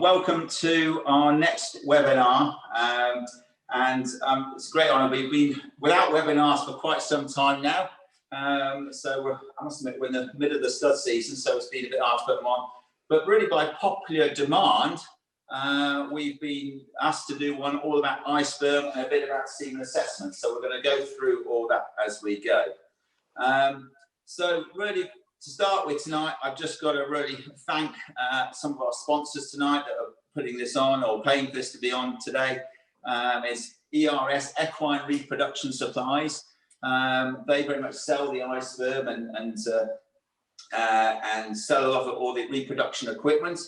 welcome to our next webinar. It's a great honour. We've been without webinars for quite some time now. I must admit, we're in the middle of the stud season, so it's been a bit hard to put them on. But really, by popular demand, we've been asked to do one all about iSperm and a bit about semen assessment. So we're going to go through all that as we go. So really, to start with tonight, I've just got to really thank some of our sponsors tonight that are putting this on or paying for this to be on today. It's ERS, Equine Reproduction Supplies. They very much sell the iSperm and sell a lot of all the reproduction equipment.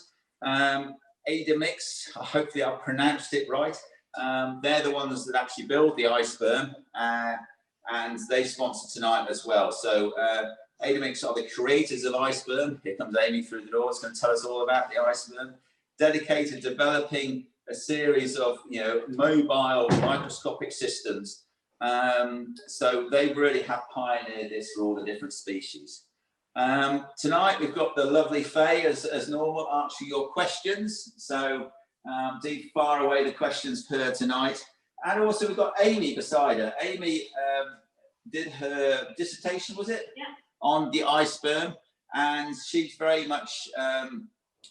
Aidmics, hopefully I've pronounced it right. They're the ones that actually build the iSperm, and they sponsor tonight as well. So Aidmics are the creators of iSperm. Here comes Amy through the door. It's going to tell us all about the iSperm. Dedicated to developing a series of mobile microscopic systems. So they really have pioneered this for all the different species. Tonight we've got the lovely Faye as normal answering your questions. So do fire away the questions per tonight. And also we've got Amy beside her. Amy did her dissertation, was it? Yeah. On the iSperm, and she's very much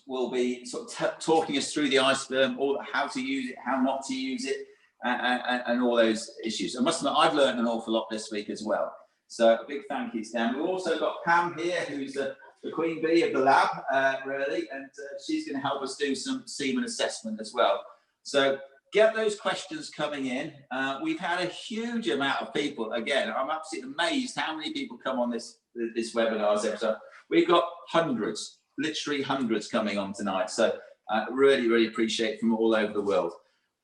will be sort of talking us through the iSperm, all how to use it, how not to use it, and all those issues. I must admit, I've learned an awful lot this week as well. So a big thank you to them. We've also got Pam here, who's the queen bee of the lab, really, and she's going to help us do some semen assessment as well. So get those questions coming in. We've had a huge amount of people. Again, I'm absolutely amazed how many people come on this webinar's episode. We've got hundreds, literally hundreds coming on tonight. So really, really appreciate it from all over the world.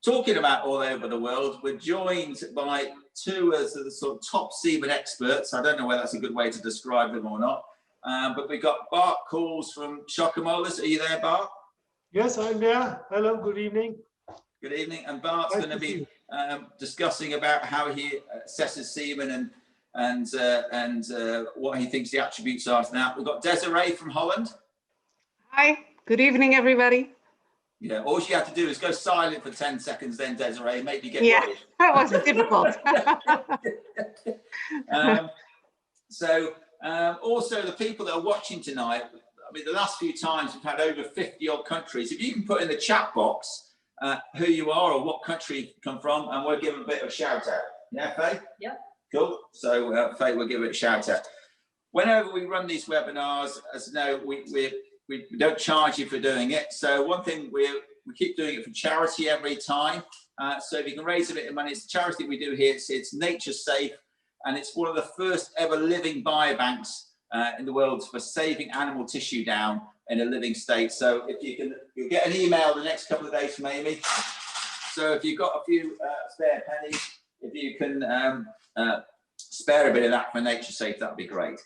Talking about all over the world, we're joined by two of the sort of top semen experts. I don't know whether that's a good way to describe them or not. But we've got Bart Kools from Schockemohle. Are you there, Bart? Yes, I'm there. Hello, good evening. Good evening. And Bart's going to be discussing about how he assesses semen and what he thinks the attributes are to that. We've got Desiree from Holland. Hi, good evening, everybody. Yeah, all she had to do is go silent for 10 seconds, then Desiree, make you get worried. That was difficult. Also the people that are watching tonight, I mean, the last few times we've had over 50 odd countries. If you can put in the chat box who you are or what country you come from, and we'll give a bit of a shout out. Yeah, Faye? Yep. Cool. So Faye, we'll give it a shout out. Whenever we run these webinars, as you know, we don't charge you for doing it. So one thing, we keep doing it for charity every time. So if you can raise a bit of money, it's a charity we do here. It's Nature Safe, and it's one of the first ever living biobanks in the world for saving animal tissue down in a living state. So if you can, you'll get an email the next couple of days from Amy. So if you've got a few spare pennies, if you can spare a bit of that for Nature Safe, that'd be great.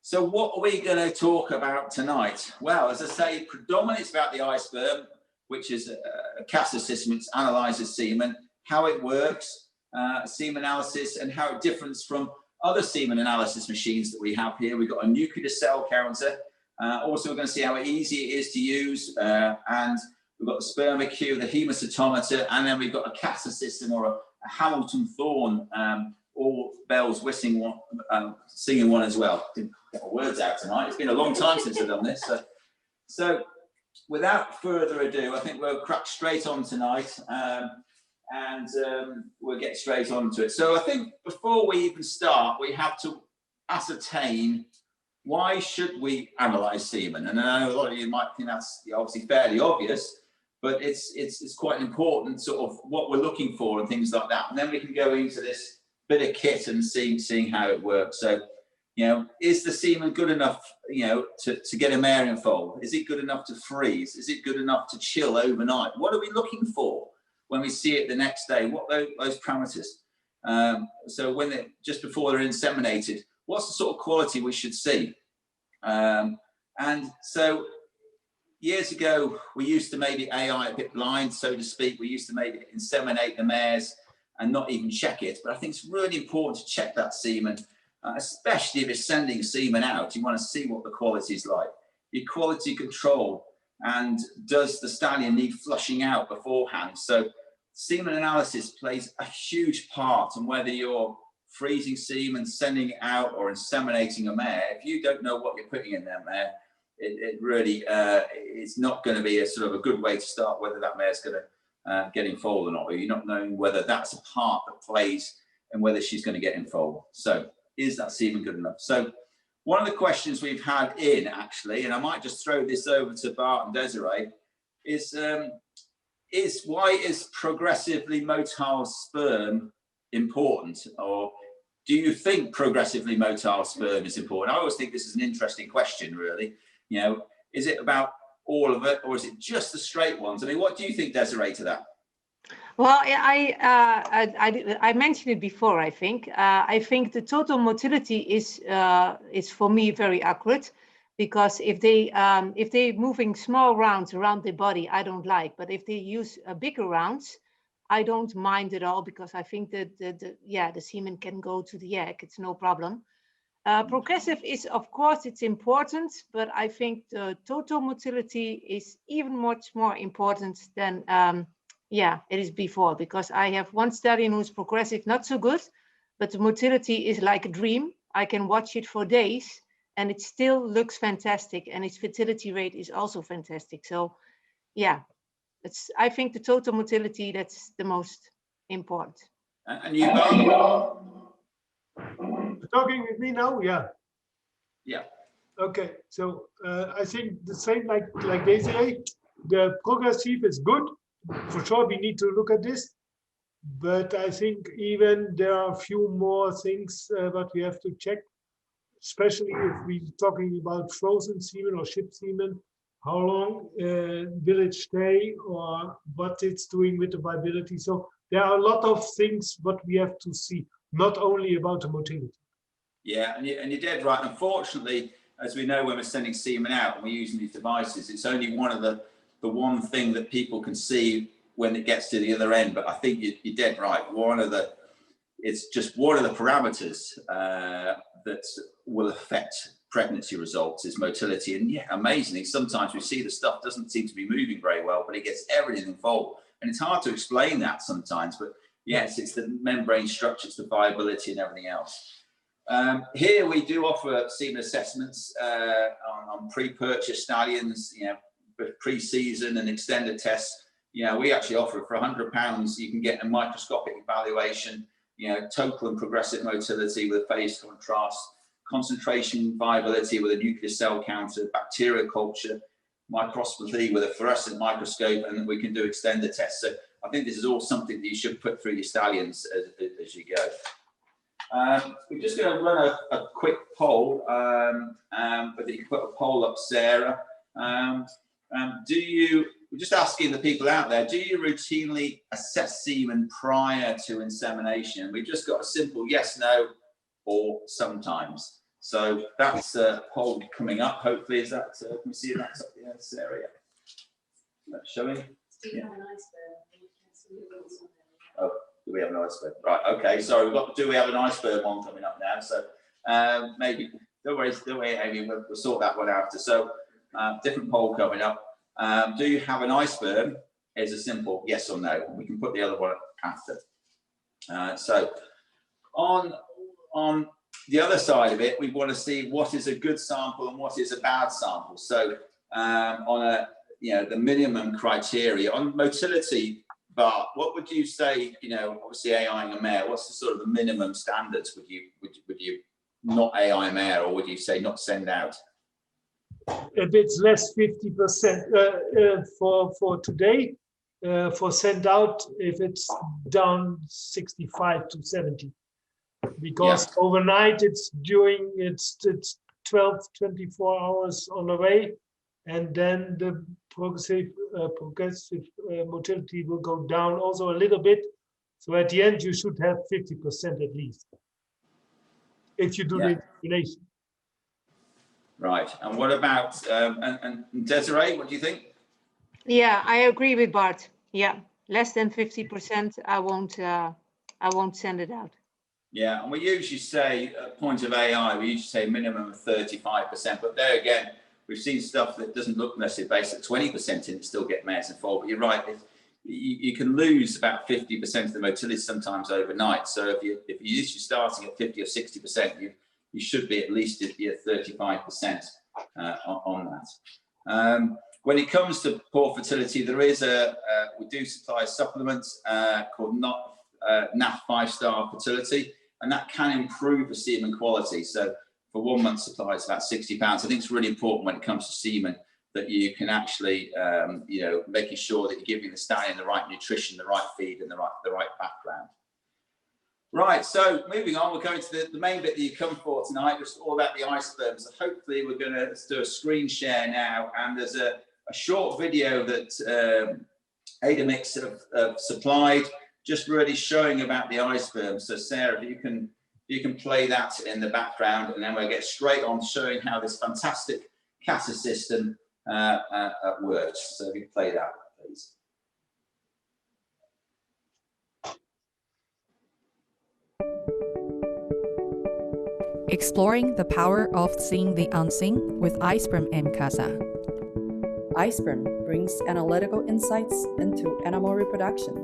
So what are we going to talk about tonight? Well, as I say, predominantly it's about the iSperm, which is a CASA system. It's analyzes semen, how it works, semen analysis, and how it differs from other semen analysis machines that we have here. We've got a nuclear cell counter. Also, we're going to see how easy it is to use, and we've got the spermicue, the hemocytometer, and then we've got a CASA system or a Hamilton Thorne, all bells whistling one, singing one as well. Didn't get my words out tonight. It's been a long time since I've done this. So without further ado, I think we'll crack straight on tonight, and we'll get straight onto it. So I think before we even start, we have to ascertain why should we analyse semen. And I know a lot of you might think that's obviously fairly obvious, but it's quite important sort of what we're looking for and things like that. And then we can go into this bit of kit and seeing how it works. So, is the semen good enough, to get a mare in foal? Is it good enough to freeze? Is it good enough to chill overnight? What are we looking for when we see it the next day? What are those parameters? So when just before they're inseminated, what's the sort of quality we should see? And so years ago, we used to maybe AI a bit blind, so to speak. We used to maybe inseminate the mares and not even check it. But I think it's really important to check that semen, especially if it's sending semen out. You want to see what the quality is like. Your quality control and does the stallion need flushing out beforehand? So semen analysis plays a huge part in whether you're freezing semen, sending it out, or inseminating a mare. If you don't know what you're putting in that mare, it really it's not going to be a sort of a good way to start whether that mare's going to get in foal or not, or you're not knowing whether that's a part that plays and whether she's going to get in foal. So is that semen good enough? So one of the questions we've had in, actually, and I might just throw this over to Bart and Desiree, is why is progressively motile sperm important? Or do you think progressively motile sperm is important? I always think this is an interesting question, really. You know, is it about all of it, or is it just the straight ones? I mean, what do you think, Desiree, to that? Well, I mentioned it before. I think the total motility is for me very accurate, because if they're moving small rounds around the body, I don't like. But if they use bigger rounds, I don't mind at all, because I think that the semen can go to the egg. It's no problem. Progressive is, of course, it's important, but I think the total motility is even much more important than it is before, because I have one stallion who's progressive, not so good, but the motility is like a dream. I can watch it for days and it still looks fantastic, and its fertility rate is also fantastic. So yeah, I think the total motility, that's the most important. And you, Bart? Talking with me now? Yeah. Yeah. Okay. So I think the same like Desiree, the progressive is good. For sure, we need to look at this. But I think even there are a few more things that we have to check, especially if we're talking about frozen semen or ship semen. How long will it stay, or what it's doing with the viability? So there are a lot of things what we have to see, not only about the motility. Yeah, and you're dead right. Unfortunately, as we know, when we're sending semen out and we're using these devices, it's only one of the one thing that people can see when it gets to the other end. But I think you're dead right. It's just one of the parameters that will affect pregnancy results is motility. And yeah, amazingly, sometimes we see the stuff doesn't seem to be moving very well, but it gets everything involved. And it's hard to explain that sometimes, but yes, it's the membrane structure, it's the viability and everything else. Here we do offer semen assessments on pre-purchase stallions, you know, pre-season and extended tests. You know, we actually offer it for £100. You can get a microscopic evaluation, you know, total and progressive motility with a phase contrast, concentration viability with a nuclear cell counter, bacterial culture, microscopy with a fluorescent microscope, and we can do extended tests. So I think this is all something that you should put through your stallions as you go. We're just going to run a quick poll, but you can put a poll up, Sarah. We're just asking the people out there, do you routinely assess semen prior to insemination? We've just got a simple yes, no, or sometimes. So that's a poll coming up. Hopefully, is that, can we see that's up the this area? That's showing? Yeah. Oh, do we have an iceberg? Right, okay, so we've got, do we have an iceberg one coming up now? So maybe, don't worry, Amy, we'll sort that one after. So different poll coming up. Do you have an iceberg? Is a simple yes or no. We can put the other one after. So on the other side of it, we want to see what is a good sample and what is a bad sample. So on a, you know, the minimum criteria on motility, Bart, what would you say? You know, obviously AIing a mare. What's the sort of the minimum standards? Would you not AI a mare, or would you say not send out? If it's less 50% for today, for send out, if it's down 65 to 70, because overnight it's 12, 24 hours on the way, and then the progressive motility will go down also a little bit. So at the end, you should have 50% at least, if you do the insemination. Right, and what about and Desiree? What do you think? Yeah, I agree with Bart. Yeah, less than 50%, I won't send it out. Yeah, and we usually say at point of AI, we usually say minimum of 35%. But there again, we've seen stuff that doesn't look necessarily based at 20% and still get mares and foal. But you're right, you can lose about 50% of the motility sometimes overnight. So if you're starting at 50 or 60%, you should be at least at 35% on that. When it comes to poor fertility, there is we do supply supplements called NAF 5-star fertility, and that can improve the semen quality. So for 1 month supply, it's about £60. I think it's really important when it comes to semen that you can actually, making sure that you're giving the stallion the right nutrition, the right feed, and the right background. Right, so moving on, we're going to the main bit that you come for tonight, just all about the iSperm. So hopefully we're going to do a screen share now, and there's a short video that Aidmics have supplied, just really showing about the iSperm. So Sarah, if you can play that in the background, and then we'll get straight on showing how this fantastic CASA system works. So if you play that, please. Exploring the power of seeing the unseen with iSperm M-CASA. iSperm brings analytical insights into animal reproduction.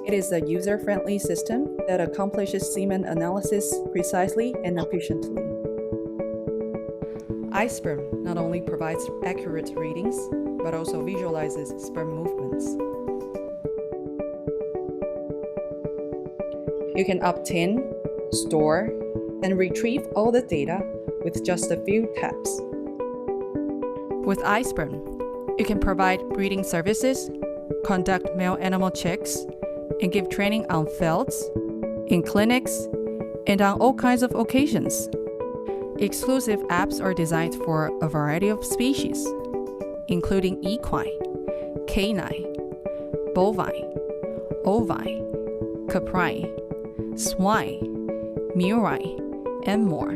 It is a user-friendly system that accomplishes semen analysis precisely and efficiently. iSperm not only provides accurate readings, but also visualizes sperm movements. You can obtain, store, and retrieve all the data with just a few taps. With iSperm, you can provide breeding services, conduct male animal checks, and give training on fields, in clinics, and on all kinds of occasions. Exclusive apps are designed for a variety of species, including equine, canine, bovine, ovine, caprine, swine, murine, and more.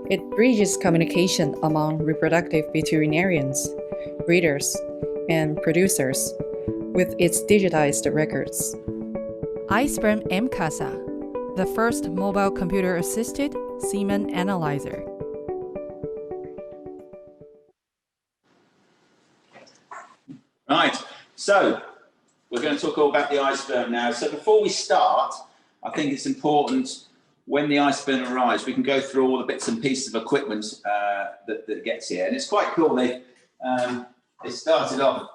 It bridges communication among reproductive veterinarians, breeders, and producers with its digitized records. iSperm M-CASA, the first mobile computer-assisted semen analyzer. Right, so we're going to talk all about the iSperm now. So before we start, I think it's important when the iSperm arrives, we can go through all the bits and pieces of equipment that gets here. And it's quite cool. They started off,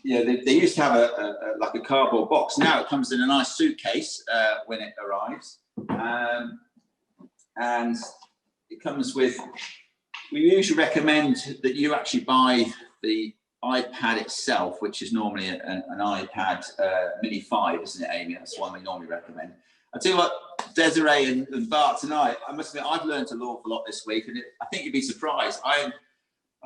they used to have like a cardboard box. Now it comes in a nice suitcase when it arrives. And it comes with, we usually recommend that you actually buy the iPad itself, which is normally an iPad Mini 5, isn't it, Amy? That's one we normally recommend. I tell you what, Desiree and Bart, tonight, I must admit, I've learned an awful lot this week, and I think you'd be surprised. I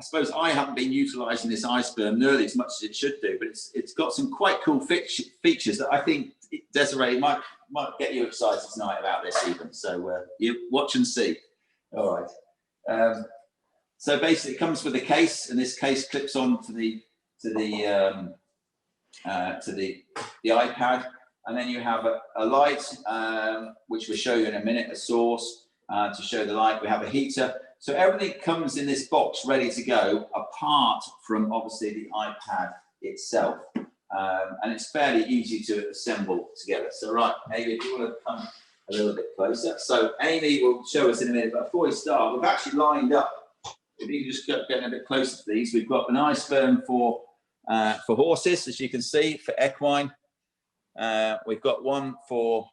suppose I haven't been utilising this iSperm nearly as much as it should do, but it's got some quite cool features that I think, Desiree, might get you excited tonight about this even. So you watch and see. All right. So basically, it comes with a case, and this case clips on to the iPad. And then you have a light, which we'll show you in a minute, a source to show the light. We have a heater. So everything comes in this box ready to go, apart from obviously the iPad itself. And it's fairly easy to assemble together. So right, Amy, if you want to come a little bit closer. So Amy will show us in a minute, but before we start, we've actually lined up. If you can just get a bit closer to these, we've got an iSperm for horses, as you can see, for equine. We've got one for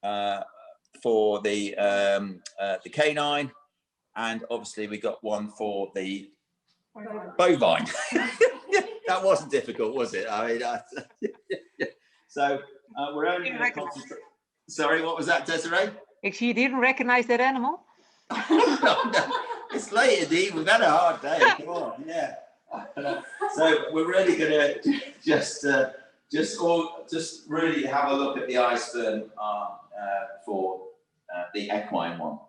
the canine, and obviously we got one for the bovine. That wasn't difficult, was it? I mean, so we're only going to concentrate. Sorry, what was that, Desiree? You didn't recognize that animal? No. It's late, indeed. We've had a hard day. Come on, yeah. So we're really going to just really have a look at the iSperm for the equine one.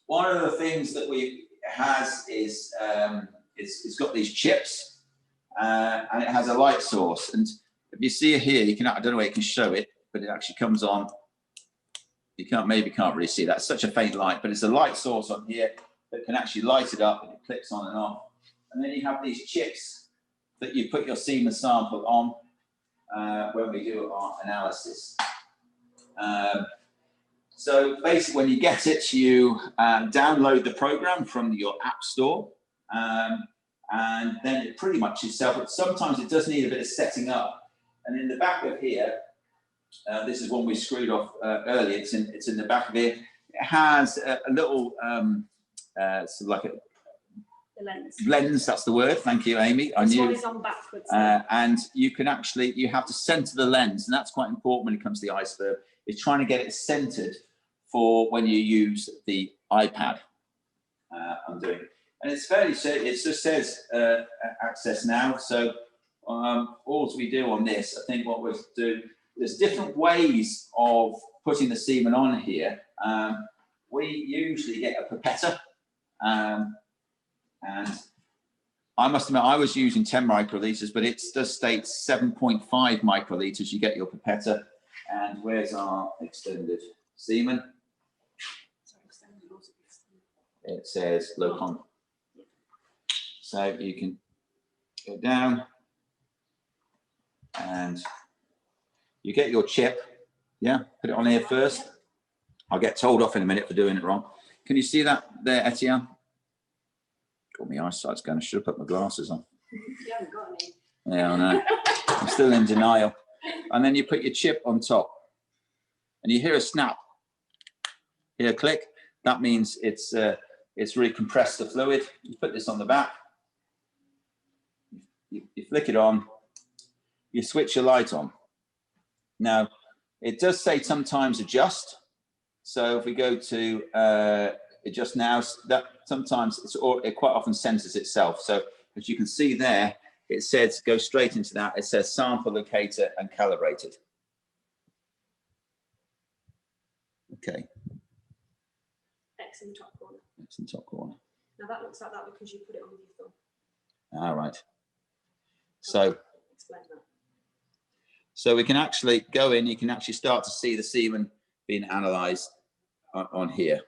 One of the things that we has is it's got these chips and it has a light source. And if you see it here, you can, I don't know where you can show it, but it actually comes on. You can't really see that. It's such a faint light, but it's a light source on here. that can actually light it up, and it clicks on and off. And then you have these chips that you put your semen sample on when we do our analysis. So basically, when you get it, you download the program from your app store, and then it pretty much itself. But sometimes it does need a bit of setting up. And in the back of here, this is one we screwed off earlier. It's in the back of here. It has a little so like a lens. That's the word. Thank you, Amy. I knew. This one is on backwards. And you can actually, you have to center the lens, and that's quite important when it comes to the iSperm. It's trying to get it centered for when you use the iPad. I'm doing, and it's fairly. It just says access now. So all we do on this, I think, what we're doing. There's different ways of putting the semen on here. We usually get a pipetter. And I must admit, I was using 10 microliters, but it does state 7.5 microliters. You get your pipetter. And where's our extended semen? It says low con. So you can go down and you get your chip. Yeah, put it on here first. I'll get told off in a minute for doing it wrong. Can you see that there, Etienne? God, my eyesight's going. I should have put my glasses on. You haven't got any. Yeah, I know. I'm still in denial. And then you put your chip on top, and you hear a snap. Hear a click. That means it's really compressed the fluid. You put this on the back. You flick it on. You switch your light on. Now, it does say sometimes adjust. So if we go to adjust now, that sometimes it quite often censors itself. So as you can see there, it says go straight into that. It says sample locator and calibrated. Okay. X in the top corner. X in the top corner. Now that looks like that because you put it on with your thumb. All right. So explain that. So we can actually go in. You can actually start to see the semen being analysed on here.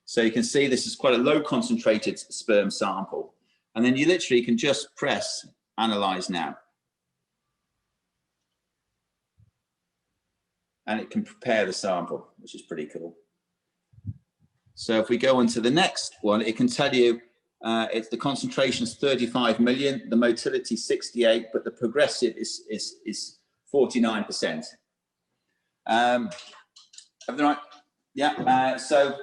So you can see this is quite a low concentrated sperm sample. And then you literally can just press analyze now. And it can prepare the sample, which is pretty cool. So if we go on to the next one, it can tell you the concentration is 35 million, the motility 68, but the progressive is 49%. Right? Yeah, so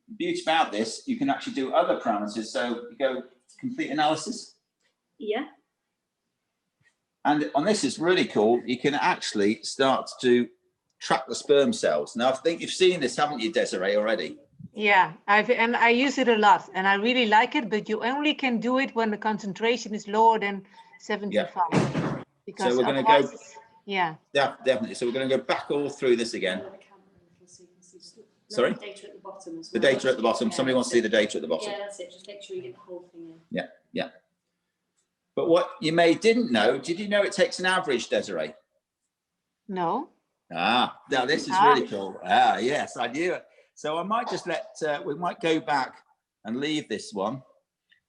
the beauty about this, you can actually do other parameters. So you go complete analysis. Yeah. And on this is really cool. You can actually start to track the sperm cells. Now, I think you've seen this, haven't you, Desiree, already? Yeah, I use it a lot, and I really like it. But you only can do it when the concentration is lower than 75. Yeah. Because so we're going to go. Yeah. Yeah, definitely. So we're going to go back all through this again. Sorry? The data at the bottom as The well. data at the bottom. Somebody wants to see the data at the bottom. Yeah, that's it. Just make sure you get the whole thing in. Yeah, yeah. But what you didn't know, did you know it takes an average, Desiree? No. Ah, now this is really cool. Ah, yes, I knew it. So I might just we might go back and leave this one,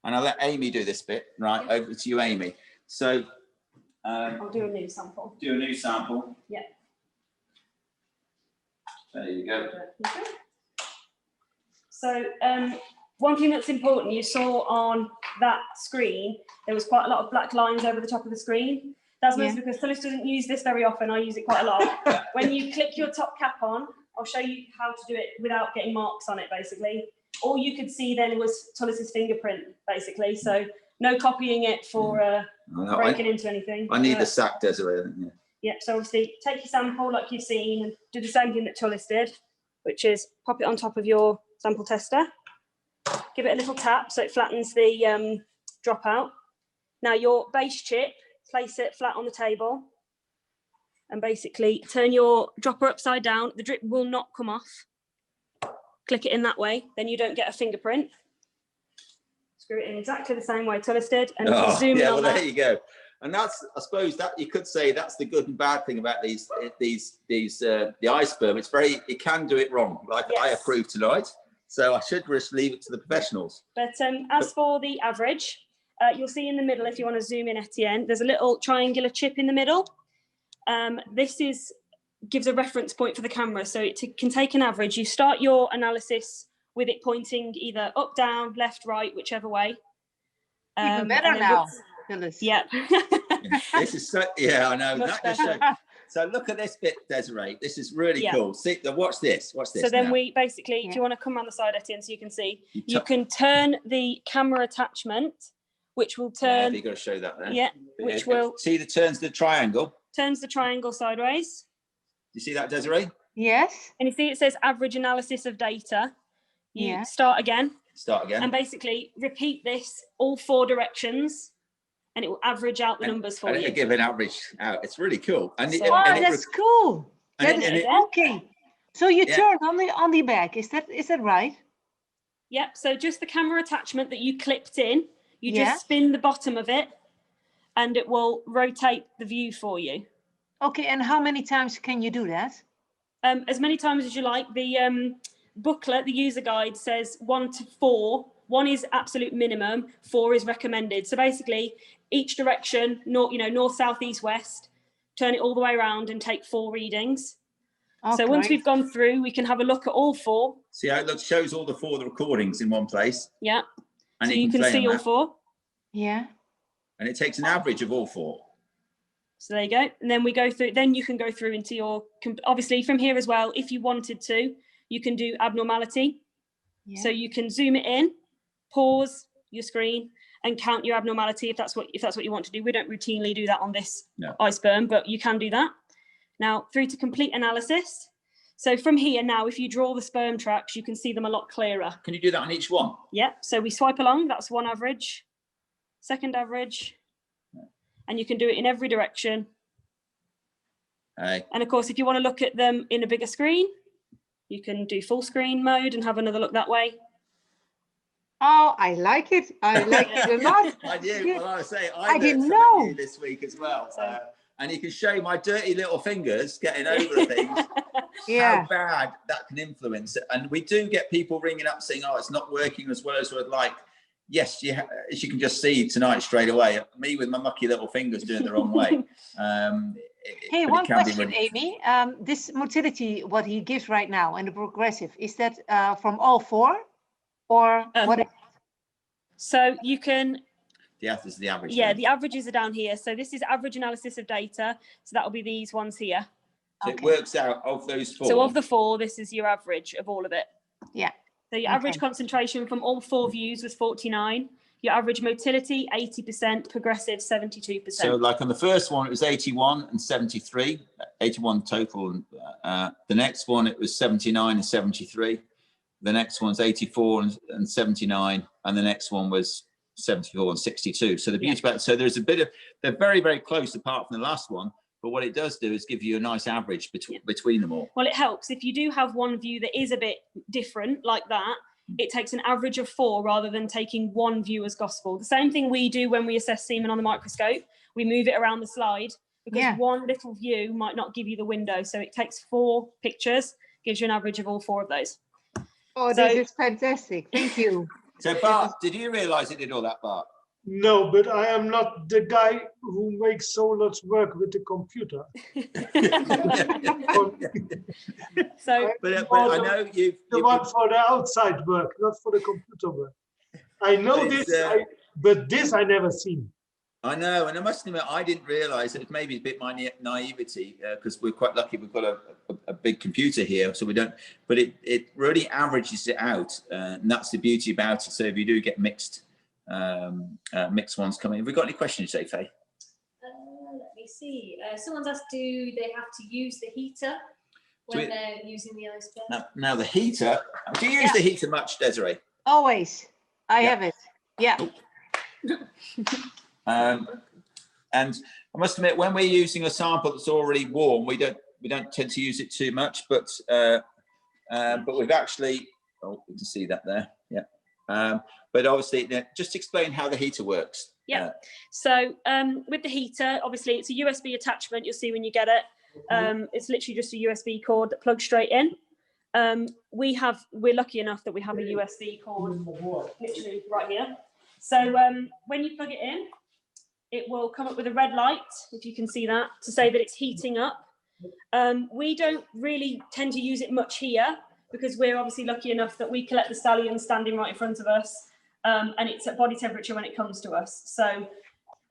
and I'll let Amy do this bit. Right, over to you, Amy. So I'll do a new sample. Do a new sample. Yeah. There you go. Okay. So one thing that's important, you saw on that screen, there was quite a lot of black lines over the top of the screen. That's mostly because Tullis doesn't use this very often. I use it quite a lot. When you click your top cap on, I'll show you how to do it without getting marks on it, basically. All you could see then was Tullis's fingerprint, basically. So no copying it for breaking into anything. I need the sack, Desiree, I think, yeah. Yeah, so obviously take your sample like you've seen and do the same thing that Tullis did, which is pop it on top of your sample tester. Give it a little tap so it flattens the dropout. Now your base chip, place it flat on the table and basically turn your dropper upside down. The drip will not come off. Click it in that way, then you don't get a fingerprint. Screw it in exactly the same way Tullis did, and zoom in on that. There you go. And that's, I suppose, that you could say that's the good and bad thing about the iSperm. It's it can do it wrong, like I approve tonight. So I should just leave it to the professionals. But as for the average, you'll see in the middle, if you want to zoom in, Etienne, there's a little triangular chip in the middle. This gives a reference point for the camera. So it can take an average. You start your analysis with it pointing either up, down, left, right, whichever way. Even better now, Tullis. Yeah. This is so, yeah, I know. Much That just showed, so look at this bit, Desiree. This is really cool. See, watch this. Watch this. So then now. we basically, do you want to come around the side, Etienne, so you can see? You can turn the camera attachment, which will turn. Yeah, you've got to show that there. Yeah, which will. See, the turns the triangle. Turns the triangle sideways. You see that, Desiree? Yes. And you see it says average analysis of data. You Yeah. start again. And basically repeat this all 4 directions, and it will average out the numbers for you. It'll give an average out. It's really cool. And that's cool. And okay. So you turn on the back. Is that right? Yep. So just the camera attachment that you clipped in, you just spin the bottom of it, and it will rotate the view for you. Okay. And how many times can you do that? As many times as you like. The booklet, the user guide, says 1 to 4. 1 is absolute minimum, 4 is recommended. So basically, each direction, north, south, east, west, turn it all the way around and take 4 readings. Okay. So once we've gone through, we can have a look at all 4. See how it shows all the 4 recordings in one place. Yeah. And so you can see all 4. Yeah. And it takes an average of all 4. So there you go. And then we go through, then you can go through into your, obviously from here as well, if you wanted to, you can do abnormality. Yeah. So you can zoom it in, pause your screen, and count your abnormality if that's what you want to do. We don't routinely do that on this iSperm, but you can do that. Now through to complete analysis. So from here now, if you draw the sperm tracks, you can see them a lot clearer. Can you do that on each one? Yeah. So we swipe along. That's 1 average, 2nd average, and you can do it in every direction. And of course, if you want to look at them in a bigger screen, you can do full screen mode and have another look that way. Oh, I like it. I like it a lot. I do. Well, I say I didn't know this week as well. And you can show my dirty little fingers getting over things. How bad that can influence it. And we do get people ringing up saying, "Oh, it's not working as well as we'd like." Yes, as you can just see tonight straight away, me with my mucky little fingers doing it the wrong way. Hey, one question, Amy. This motility, what he gives right now, and the progressive, is that from all 4, or what? So you can. This is the average. Yeah, the averages are down here. So this is average analysis of data. So that will be these ones here. So it works out of those 4. So of the 4, this is your average of all of it. Yeah. So your average concentration from all 4 views was 49. Your average motility, 80%, progressive, 72%. So like on the first one, it was 81 and 73, 81 total. The next one, it was 79 and 73. The next one's 84 and 79. And the next one was 74 and 62. So the beauty about it, so there's a bit of, they're very, very close apart from the last one. But what it does do is give you a nice average between them all. Well, it helps. If you do have one view that is a bit different like that, it takes an average of 4 rather than taking one view as gospel. The same thing we do when we assess semen on the microscope. We move it around the slide because one little view might not give you the window. So it takes 4 pictures, gives you an average of all 4 of those. Oh, this is fantastic. Thank you. So Bart, did you realise it did all that, Bart? No, but I am not the guy who makes so much work with the computer. But I know you've one for the outside work, not for the computer work. I know this, but this I never seen. I know, and I must admit, I didn't realise it. Maybe a bit my naivety because we're quite lucky. We've got a big computer here, so we don't. But it really averages it out, and that's the beauty about it. So if you do get mixed ones coming, have we got any questions, Faye? Let me see. Someone's asked, do they have to use the heater when they're using the iSperm? Now the heater. Do you use the heater much, Desiree? Always. I have it. Yeah. And I must admit, when we're using a sample that's already warm, we don't tend to use it too much. But we've actually, you can see that there. Yeah. But obviously, just explain how the heater works. Yeah. So with the heater, obviously, it's a USB attachment. You'll see when you get it. It's literally just a USB cord that plugs straight in. we're lucky enough that we have a USB cord literally right here. So when you plug it in, it will come up with a red light, if you can see that, to say that it's heating up. We don't really tend to use it much here because we're obviously lucky enough that we collect the stallion standing right in front of us, and it's at body temperature when it comes to us. So,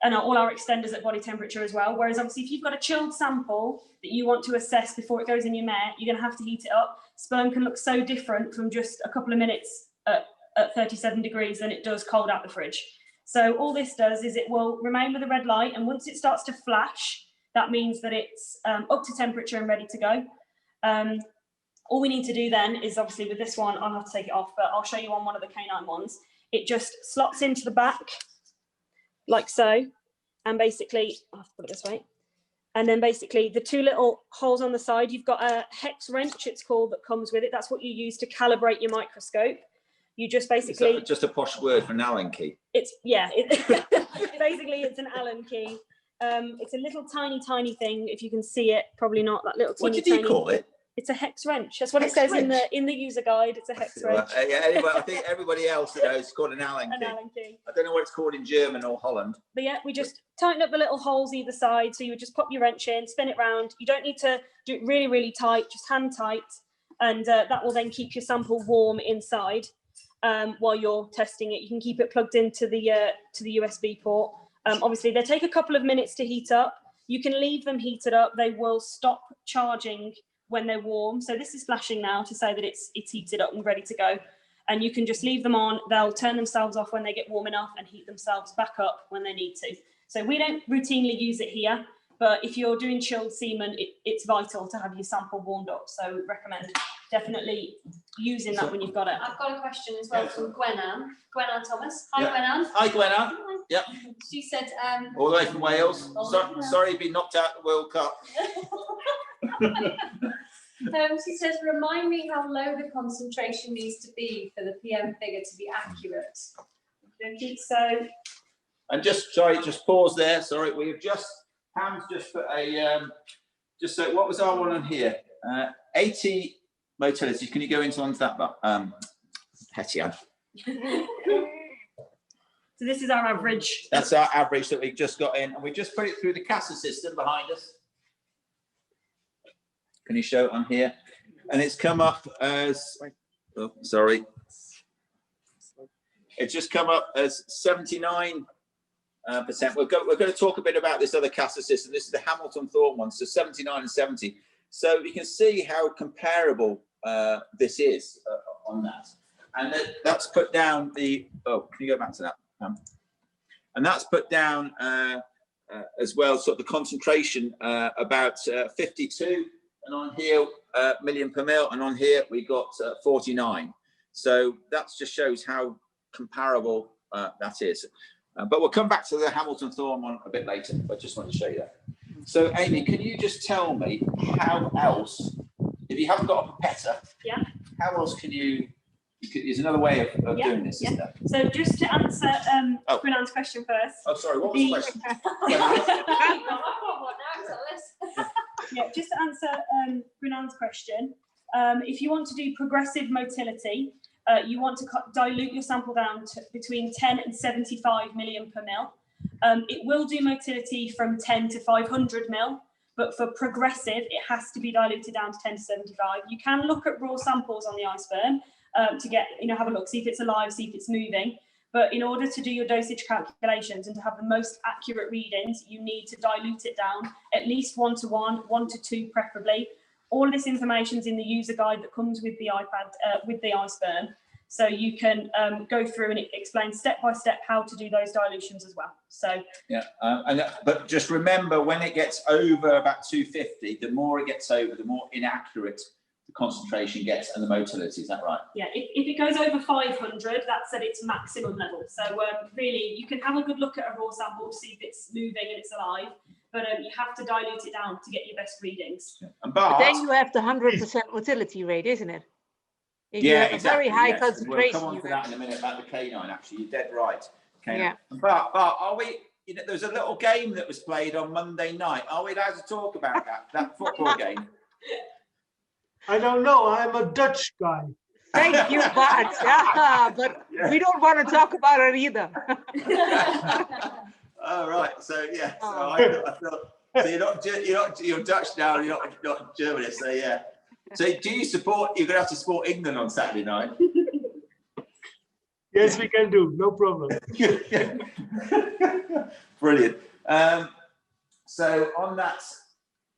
and all our extenders at body temperature as well. Whereas obviously if you've got a chilled sample that you want to assess before it goes in your mare, you're going to have to heat it up. Sperm can look so different from just a couple of minutes at 37 degrees than it does cold out the fridge. So all this does is it will remain with a red light, and once it starts to flash, that means that it's up to temperature and ready to go. All we need to do then is, obviously with this one, I'll have to take it off, but I'll show you on one of the canine ones. It just slots into the back, like so, and basically, I'll have to put it this way. And then basically the two little holes on the side, you've got a hex wrench, it's called, that comes with it. That's what you use to calibrate your microscope. You just basically... just a posh word for an Allen key? It's, yeah, basically it's an Allen key. It's a little tiny thing. If you can see it, probably not that little teeny. What did you call it? It's a hex wrench. That's what it says in the user guide. It's a hex wrench. Yeah, anyway, I think everybody else knows it's called an Allen key. An Allen key. I don't know what it's called in German or Holland. But yeah, we just tighten up the little holes either side. So you would just pop your wrench in, spin it round. You don't need to do it really, really tight, just hand tight. And that will then keep your sample warm inside while you're testing it. You can keep it plugged into the USB port. Obviously, they take a couple of minutes to heat up. You can leave them heated up. They will stop charging when they're warm. So this is flashing now to say that it's heated up and ready to go. And you can just leave them on. They'll turn themselves off when they get warm enough and heat themselves back up when they need to. So we don't routinely use it here, but if you're doing chilled semen, it's vital to have your sample warmed up. So recommend definitely using that when you've got it. I've got a question as well from Gwenanne Thomas. Hi, Gwenanne. Hi, Gwenanne. Yep. She said... all the way from Wales. Sorry to be knocked out of the World Cup. She says, remind me how low the concentration needs to be for the PM figure to be accurate. Okay, so... And just pause there. Sorry, we've just... Pam's just put a... just so, what was our one on here? 80... Motility. Can you go onto that? Hetty Ann. So this is our average. That's our average that we've just got in, and we just put it through the CASA system behind us. Can you show it on here? And it's come up as, oh, sorry. It's just come up as 79%. We're going to talk a bit about this other CASA system. This is the Hamilton Thorne one, so 79 and 70. So you can see how comparable this is on that. And that's put down the, oh, can you go back to that? And that's put down as well, sort of the concentration about 52. And on here, million per mil. And on here, we got 49. So that just shows how comparable that is. But we'll come back to the Hamilton Thorne one a bit later. But I just wanted to show you that. So, Amy, can you just tell me how else, if you haven't got a pipette, how else can you there's another way of doing this, isn't there? So just to answer Brunan's question first. Oh, sorry, what was the question? Yeah, just to answer Brunan's question, if you want to do progressive motility, you want to dilute your sample down to between 10 and 75 million per mil. It will do motility from 10 to 500 mil, but for progressive, it has to be diluted down to 10 to 75. You can look at raw samples on the iSperm to get, have a look, see if it's alive, see if it's moving. But in order to do your dosage calculations and to have the most accurate readings, you need to dilute it down at least 1 to 1, 1 to 2 preferably. All of this information is in the user guide that comes with the iPad, with the iSperm. So you can go through and it explains step by step how to do those dilutions as well. So yeah, but just remember, when it gets over about 250, the more it gets over, the more inaccurate the concentration gets and the motility. Is that right? Yeah, if it goes over 500, that's at its maximum level. So really, you can have a good look at a raw sample to see if it's moving and it's alive. But you have to dilute it down to get your best readings. Yeah. But then you have the 100% motility rate, isn't it? If you have exactly. A very high concentration. We'll come on to that in a minute about the canine. Actually, you're dead right. Canine. Yeah. But are we? There was a little game that was played on Monday night. Are we allowed to talk about that football game? I don't know. I'm a Dutch guy. Thank you, Bart. Yeah, but we don't want to talk about it either. Oh, right. So yeah. So Oh. I thought. So you're Dutch now. You're not German. So yeah. So do you support? You're gonna have to support England on Saturday night. Yes, we can do. No problem. Brilliant. So on that,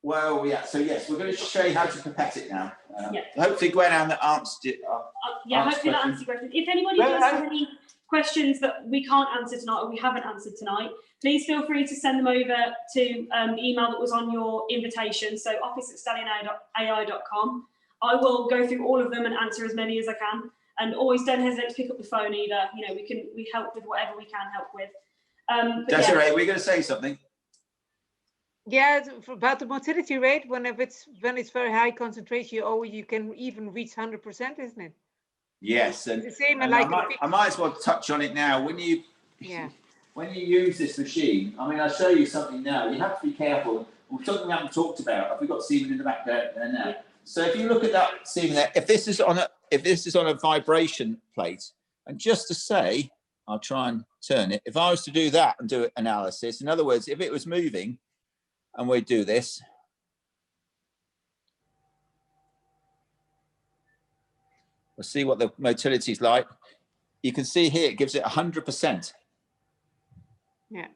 where are we at? So yes, we're going to show you how to pipette it now. Yeah. Hopefully, Gwen answered it. Yeah, answer hopefully that answers your question. If anybody Well, does have any questions that we can't answer tonight or we haven't answered tonight, please feel free to send them over to the email that was on your invitation. So office@stallionai.com. I will go through all of them and answer as many as I can. And always don't hesitate to pick up the phone either. You know, we help with whatever we can help with. Desiree, we're going to say something. Yeah, about the motility rate, when it's very high concentration, you can even reach 100%, isn't it? Yes, and It's the same and like I might as well touch on it now. When you use this machine, I mean, I'll show you something now. You have to be careful. We're talking about we talked about. Have we got semen in the back there now? Yeah. So if you look at that semen there, if this is on a vibration plate, and just to say, I'll try and turn it. If I was to do that and do analysis, in other words, if it was moving, and we do this, we'll see what the motility is like. You can see here, it gives it 100%. Yeah.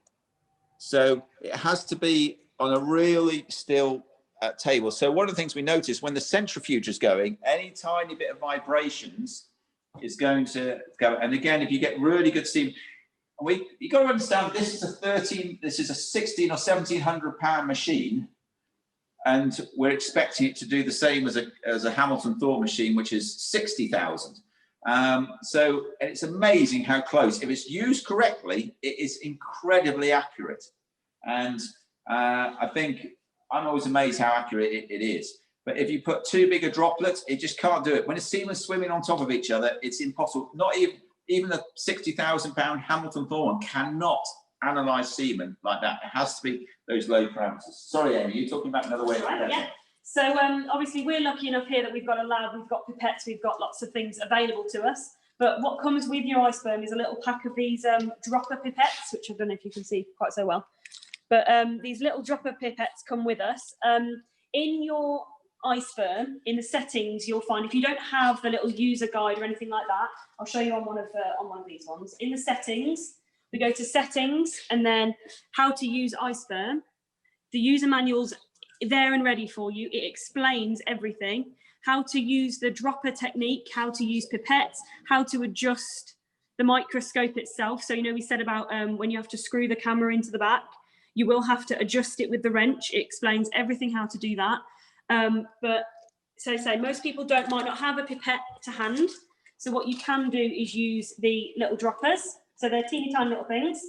So it has to be on a really still table. So one of the things we notice when the centrifuge is going, any tiny bit of vibrations is going to go. And again, if you get really good steam, you got to understand this is a 16 or 1700 pound machine, and we're expecting it to do the same as a Hamilton Thorpe machine, which is 60,000. So it's amazing how close. If it's used correctly, it is incredibly accurate. And I think I'm always amazed how accurate it is. But if you put too big a droplet, it just can't do it. When a semen swimming on top of each other, it's impossible. Not even a 60,000 pound Hamilton Thorpe cannot analyze semen like that. It has to be those low parameters. Sorry, Amy, you're talking about another way of right, yeah. So obviously we're lucky enough here that we've got a lab, we've got pipettes, we've got lots of things available to us. But what comes with your iSperm is a little pack of these dropper pipettes, which I don't know if you can see quite so well. But these little dropper pipettes come with us. In your iSperm, in the settings, you'll find if you don't have the little user guide or anything like that, I'll show you on one of these ones. In the settings, we go to settings and then how to use iSperm. The user manual's there and ready for you. It explains everything, how to use the dropper technique, how to use pipettes, how to adjust the microscope itself. So, you know, we said about when you have to screw the camera into the back, you will have to adjust it with the wrench. It explains everything how to do that. But so most people might not have a pipette to hand. So what you can do is use the little droppers. So they're teeny tiny little things.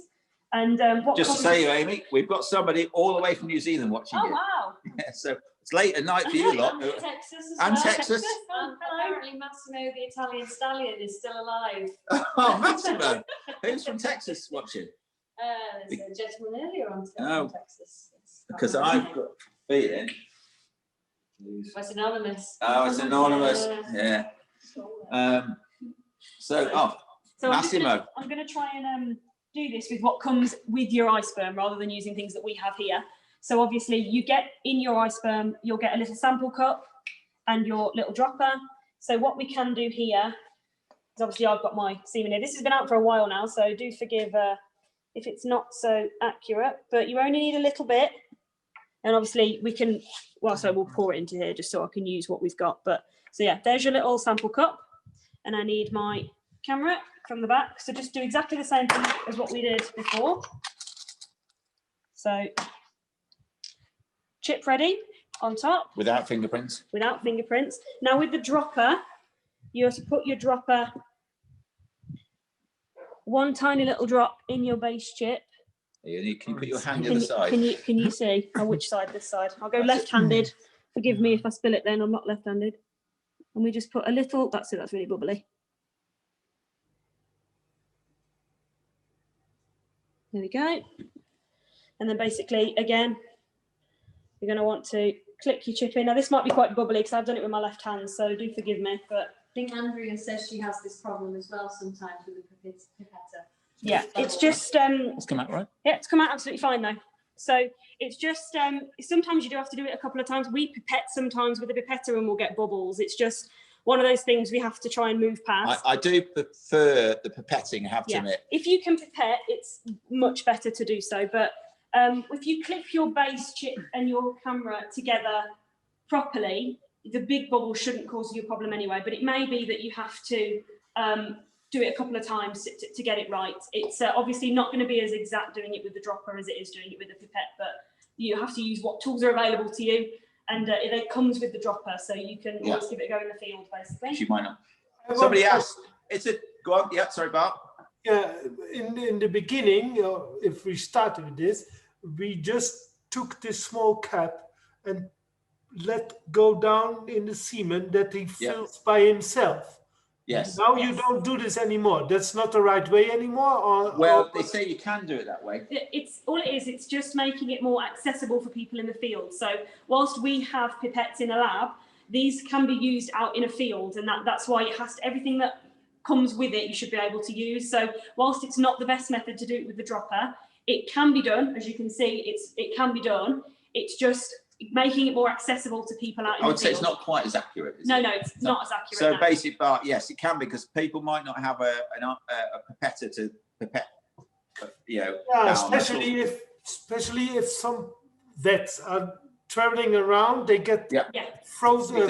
And just to say, Amy, we've got somebody all the way from New Zealand watching you. Oh, wow. Yeah, so it's late at night for you lot. Texas and well. Texas. Apparently Massimo, the Italian Stallion, is still alive. Oh, Massimo. Who's from Texas watching? There's a gentleman earlier on from Texas. Because I've got a feeling. Well, it's anonymous. Oh, it's anonymous. Yeah. So Massimo. I'm going to try and do this with what comes with your iSperm rather than using things that we have here. So obviously you get in your iSperm, you'll get a little sample cup and your little dropper. So what we can do here is obviously I've got my semen here. This has been out for a while now, so do forgive if it's not so accurate, but you only need a little bit. And obviously we can, so we'll pour it into here just so I can use what we've got. But so yeah, there's your little sample cup. And I need my camera from the back. So just do exactly the same thing as what we did before. So chip ready on top. Without fingerprints. Without fingerprints. Now with the dropper, you have to put your dropper, one tiny little drop in your base chip. Can you put your hand the other side? Can you see on which side? This side. I'll go left-handed. Forgive me if I spill it then, I'm not left-handed. And we just put a little, that's it, that's really bubbly. There we go. And then basically, again, you're going to want to click your chip in. Now this might be quite bubbly because I've done it with my left hand, so do forgive me. But I think Andrea says she has this problem as well sometimes with the pipetta. yeah, it's just It's come out right. yeah, it's come out absolutely fine though. So it's just sometimes you do have to do it a couple of times. We pipette sometimes with a pipetta and we'll get bubbles. It's just one of those things we have to try and move past. I do prefer the pipetting, I have to admit. If you can pipette, it's much better to do so. But if you clip your base chip and your camera together properly, the big bubble shouldn't cause you a problem anyway. But it may be that you have to do it a couple of times to get it right. It's obviously not going to be as exact doing it with the dropper as it is doing it with the pipette, but you have to use what tools are available to you. And it comes with the dropper, so you can always give it a go in the field, basically. She might not. Somebody asked, go on, yeah, sorry, Bart. Yeah, in the beginning, if we started with this, we just took this small cap and let go down in the semen that he fills by himself. Yes. Now you don't do this anymore. That's not the right way anymore. Well, they say you can do it that way. It's just making it more accessible for people in the field. So whilst we have pipettes in a lab, these can be used out in a field, and that's why it has to, everything that comes with it you should be able to use. So whilst it's not the best method to do it with the dropper, it can be done. As you can see, it can be done. It's just making it more accessible to people out in the field. I would say it's not quite as accurate. No, it's not as accurate. So basically, Bart, yes, it can be, because people might not have a pipetter to pipette, Yeah, especially if some vets are traveling around, they get frozen,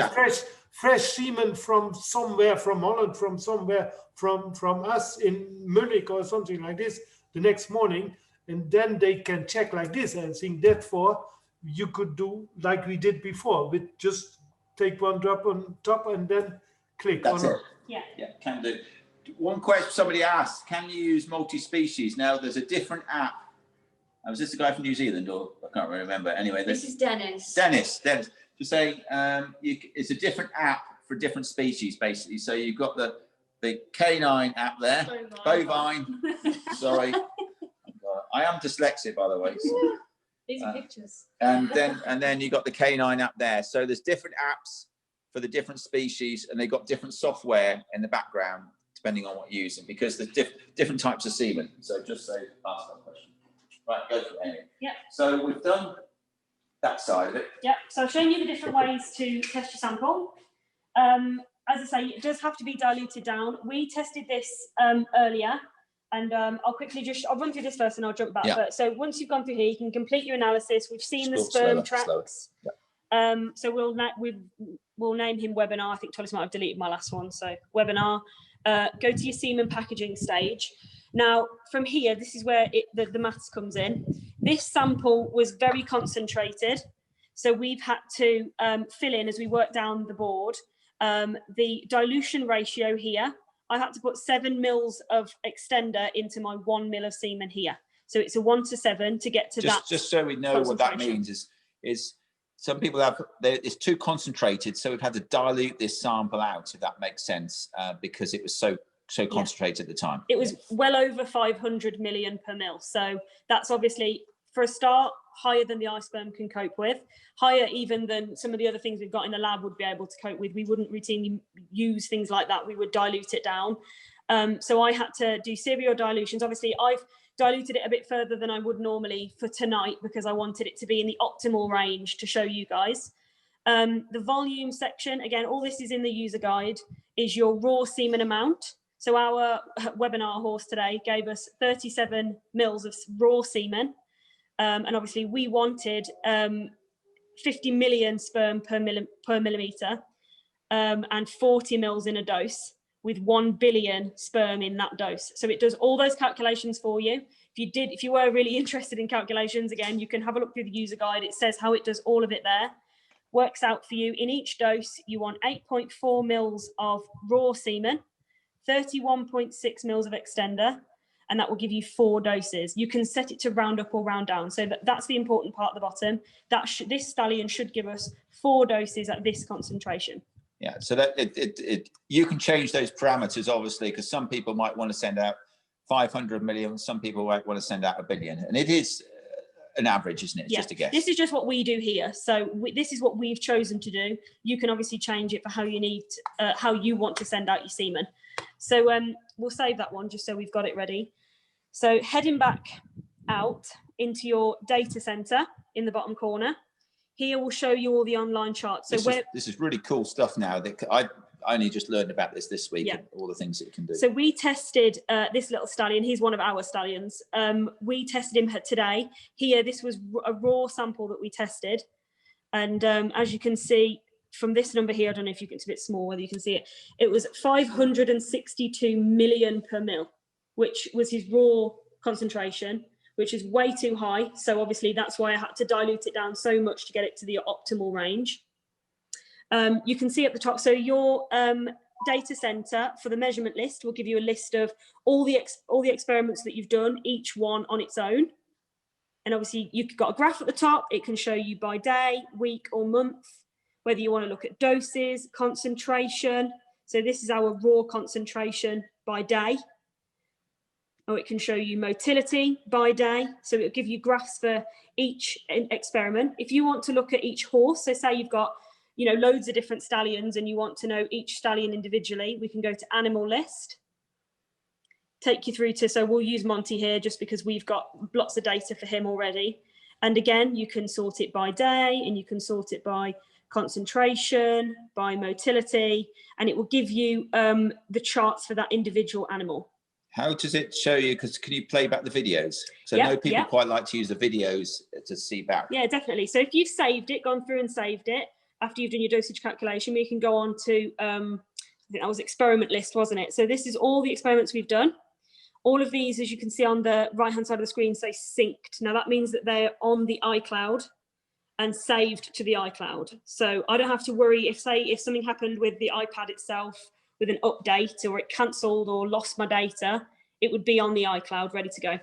fresh semen from somewhere, from Holland, from somewhere, from us in Munich or something like this the next morning, and then they can check like this. And I think therefore you could do like we did before, with just take one drop on top and then click. That's it. Yeah, can do. One question somebody asked: can you use multi-species? Now there's a different app. Was this the guy from New Zealand, or I can't really remember? Anyway, this is Dennis. Dennis. To say it's a different app for different species, basically. So you've got the canine app there, bovine. Sorry, I am dyslexic, by the way. So. These are pictures. And then you got the canine app there. So there's different apps for the different species, and they've got different software in the background depending on what you're using, because there's different types of semen. So just say ask that question. Right, go for it, Amy. Yeah. So we've done that side of it. Yeah. So I've shown you the different ways to test your sample. As I say, it does have to be diluted down. We tested this earlier. And I'll run through this first and I'll jump back. Yeah. But so once you've gone through here, you can complete your analysis. We've seen the sperm tracks. Yeah. So we'll name him webinar. I think Tullis might have deleted my last one. So webinar, go to your semen packaging stage. Now from here, this is where the maths comes in. This sample was very concentrated. So we've had to fill in, as we work down the board, the dilution ratio here. I had to put 7 mils of extender into my 1 mil of semen here. So it's a 1 to 7 to get to that. Just so we know what that means is some people it's too concentrated. So we've had to dilute this sample out, if that makes sense, because it was so concentrated at the time. It was well over 500 million per mil. So that's obviously, for a start, higher than the iSperm can cope with, higher even than some of the other things we've got in the lab would be able to cope with. We wouldn't routinely use things like that. We would dilute it down. So I had to do serial dilutions. Obviously, I've diluted it a bit further than I would normally for tonight because I wanted it to be in the optimal range to show you guys. The volume section, again, all this is in the user guide, is your raw semen amount. So our webinar horse today gave us 37 mils of raw semen. And obviously we wanted 50 million sperm per millimeter and 40 mils in a dose with 1 billion sperm in that dose. So it does all those calculations for you. If you were really interested in calculations, again, you can have a look through the user guide. It says how it does all of it there. Works out for you in each dose, you want 8.4 mils of raw semen, 31.6 mils of extender, and that will give you 4 doses. You can set it to round up or round down. So that's the important part at the bottom. This stallion should give us 4 doses at this concentration. Yeah, so that you can change those parameters, obviously, because some people might want to send out 500 million, some people might want to send out 1 billion. And it is an average, isn't it? It's Yeah. just a guess. This is just what we do here. So this is what we've chosen to do. You can obviously change it for how you need, how you want to send out your semen. So we'll save that one just so we've got it ready. So heading back out into your data center in the bottom corner, here we'll show you all the online charts. So this is really cool stuff now that I only just learned about this week, Yeah. and all the things that it can do. So we tested this little stallion. He's one of our stallions. We tested him today. Here, this was a raw sample that we tested. And as you can see from this number here, I don't know if you can, it's a bit small, whether you can see it. It was 562 million per mil, which was his raw concentration, which is way too high. So obviously that's why I had to dilute it down so much to get it to the optimal range. You can see at the top, so your data center for the measurement list will give you a list of all the experiments that you've done, each one on its own. And obviously you've got a graph at the top. It can show you by day, week or month, whether you want to look at doses, concentration. So this is our raw concentration by day. Or it can show you motility by day. So it'll give you graphs for each experiment. If you want to look at each horse, so say you've got, you know, loads of different stallions and you want to know each stallion individually, we can go to animal list, take you through to, so we'll use Monty here just because we've got lots of data for him already. And again, you can sort it by day and you can sort it by concentration, by motility, and it will give you the charts for that individual animal. How does it show you? Because can you play back the videos? So I know people quite like to use the videos to see back. Yeah, definitely. So if you've saved it, gone through and saved it, after you've done your dosage calculation, we can go on to, I think that was experiment list, wasn't it? So this is all the experiments we've done. All of these, as you can see on the right-hand side of the screen, say synced. Now that means that they're on the iCloud and saved to the iCloud. So I don't have to worry if something happened with the iPad itself with an update, or it cancelled or lost my data, it would be on the iCloud ready to go.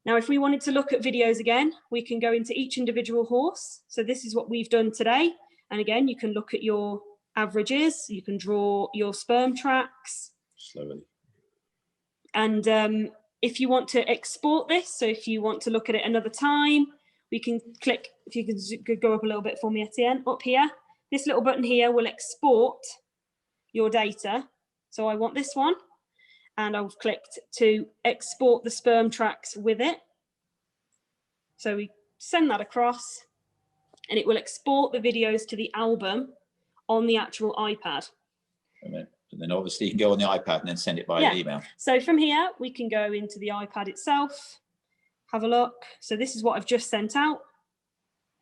Now, if we wanted to look at videos again, we can go into each individual horse. So this is what we've done today. And again, you can look at your averages, you can draw your sperm tracks. Slowly. And if you want to export this, so if you want to look at it another time, we can click, if you could go up a little bit for me, Etienne, up here. This little button here will export your data. So I want this one, and I've clicked to export the sperm tracks with it. So we send that across, and it will export the videos to the album on the actual iPad. And then obviously you can go on the iPad and then send it by email. So from here, we can go into the iPad itself, have a look. So this is what I've just sent out,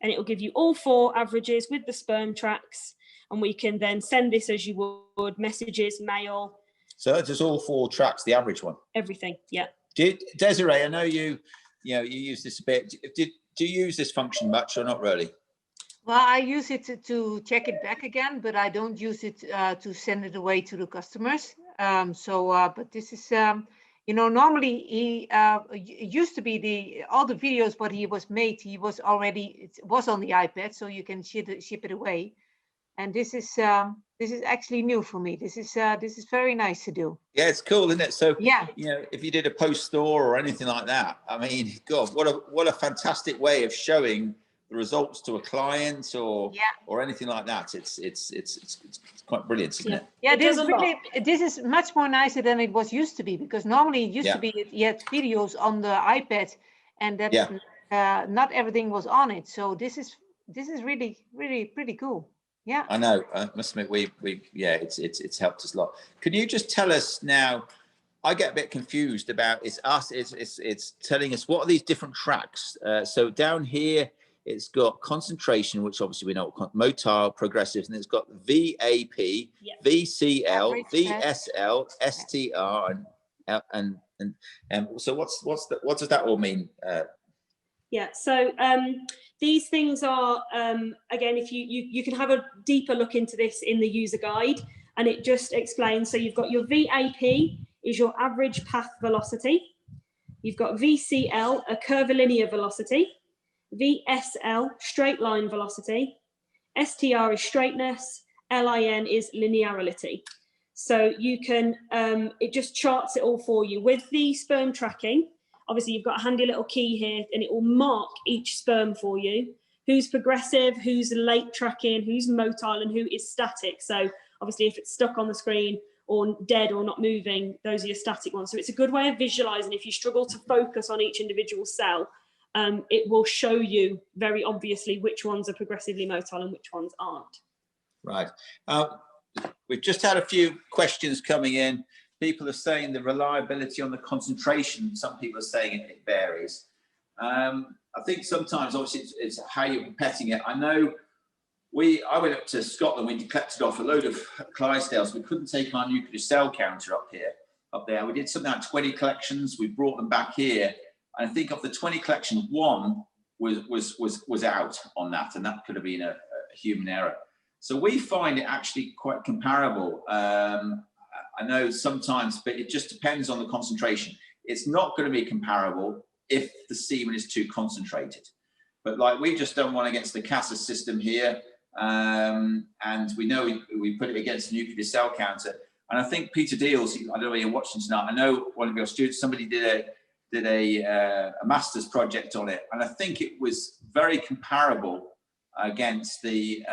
and it will give you all 4 averages with the sperm tracks, and we can then send this as you would, messages, mail. So that's just all 4 tracks, the average one? Everything, yeah. Desiree, I know you use this a bit. Do you use this function much or not really? Well, I use it to check it back again, but I don't use it to send it away to the customers. But this is, you know, normally it used to be all the videos what he was made, it was on the iPad, so you can ship it away. And this is actually new for me. This is very nice to do. Yeah, it's cool, isn't it? So yeah, you know, if you did a post store or anything like that, I mean, God, what a fantastic way of showing the results to a client or anything like that. It's quite brilliant, isn't it? Yeah, this is much more nicer than it was used to be, because normally it used to be you had videos on the iPad, and that not everything was on it. So this is really pretty cool. Yeah, I know. I must admit, it's helped us a lot. Can you just tell us now? I get a bit confused about it's telling us what are these different tracks. So down here, it's got concentration, which obviously we know, motile, progressive, and it's got VAP, VCL, VSL, STR, and so what does that all mean? So these things are again, if you can have a deeper look into this in the user guide, and it just explains. So you've got your VAP is your average path velocity. You've got VCL, a curvilinear velocity. VSL, straight line velocity. STR is straightness. LIN is linearity. So you can, it just charts it all for you. With the sperm tracking, obviously you've got a handy little key here, and it will mark each sperm for you. Who's progressive, who's late tracking, who's motile, and who is static. So obviously if it's stuck on the screen or dead or not moving, those are your static ones. So it's a good way of visualizing. If you struggle to focus on each individual cell, it will show you very obviously which ones are progressively motile and which ones aren't. Right. We've just had a few questions coming in. People are saying the reliability on the concentration. Some people are saying it varies. I think sometimes, obviously, it's how you're pipetting it. I know I went up to Scotland, we collected off a load of Clydesdales. We couldn't take our nuclear cell counter up there. We did something like 20 collections. We brought them back here. And I think of the 20 collections, one was out on that, and that could have been a human error. So we find it actually quite comparable. I know sometimes, but it just depends on the concentration. It's not going to be comparable if the semen is too concentrated. But like we've just done one against the CASA system here, and we know we put it against the nuclear cell counter. And I think Peter Deals, I don't know whether you're watching tonight, I know one of your students, somebody did a master's project on it, and I think it was very comparable against the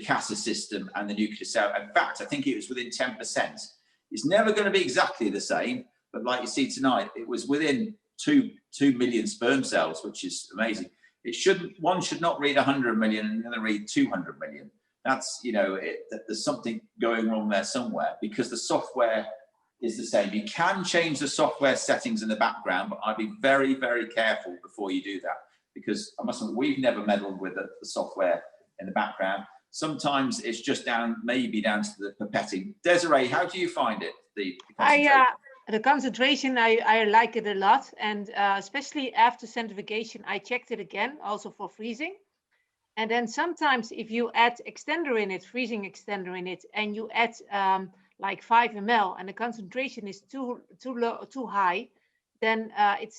CASA system and the nuclear cell. In fact, I think it was within 10%. It's never going to be exactly the same, but like you see tonight, it was within 2 million sperm cells, which is amazing. One should not read 100 million and another read 200 million. That's, there's something going wrong there somewhere, because the software is the same. You can change the software settings in the background, but I'd be very, very careful before you do that, because I must admit, we've never meddled with the software in the background. Sometimes it's just maybe down to the pipetting. Desiree, how do you find it? The concentration, I like it a lot, and especially after centrifugation, I checked it again, also for freezing. And then sometimes if you add extender in it, freezing extender in it, and you add like 5 ml, and the concentration is too low, too high, then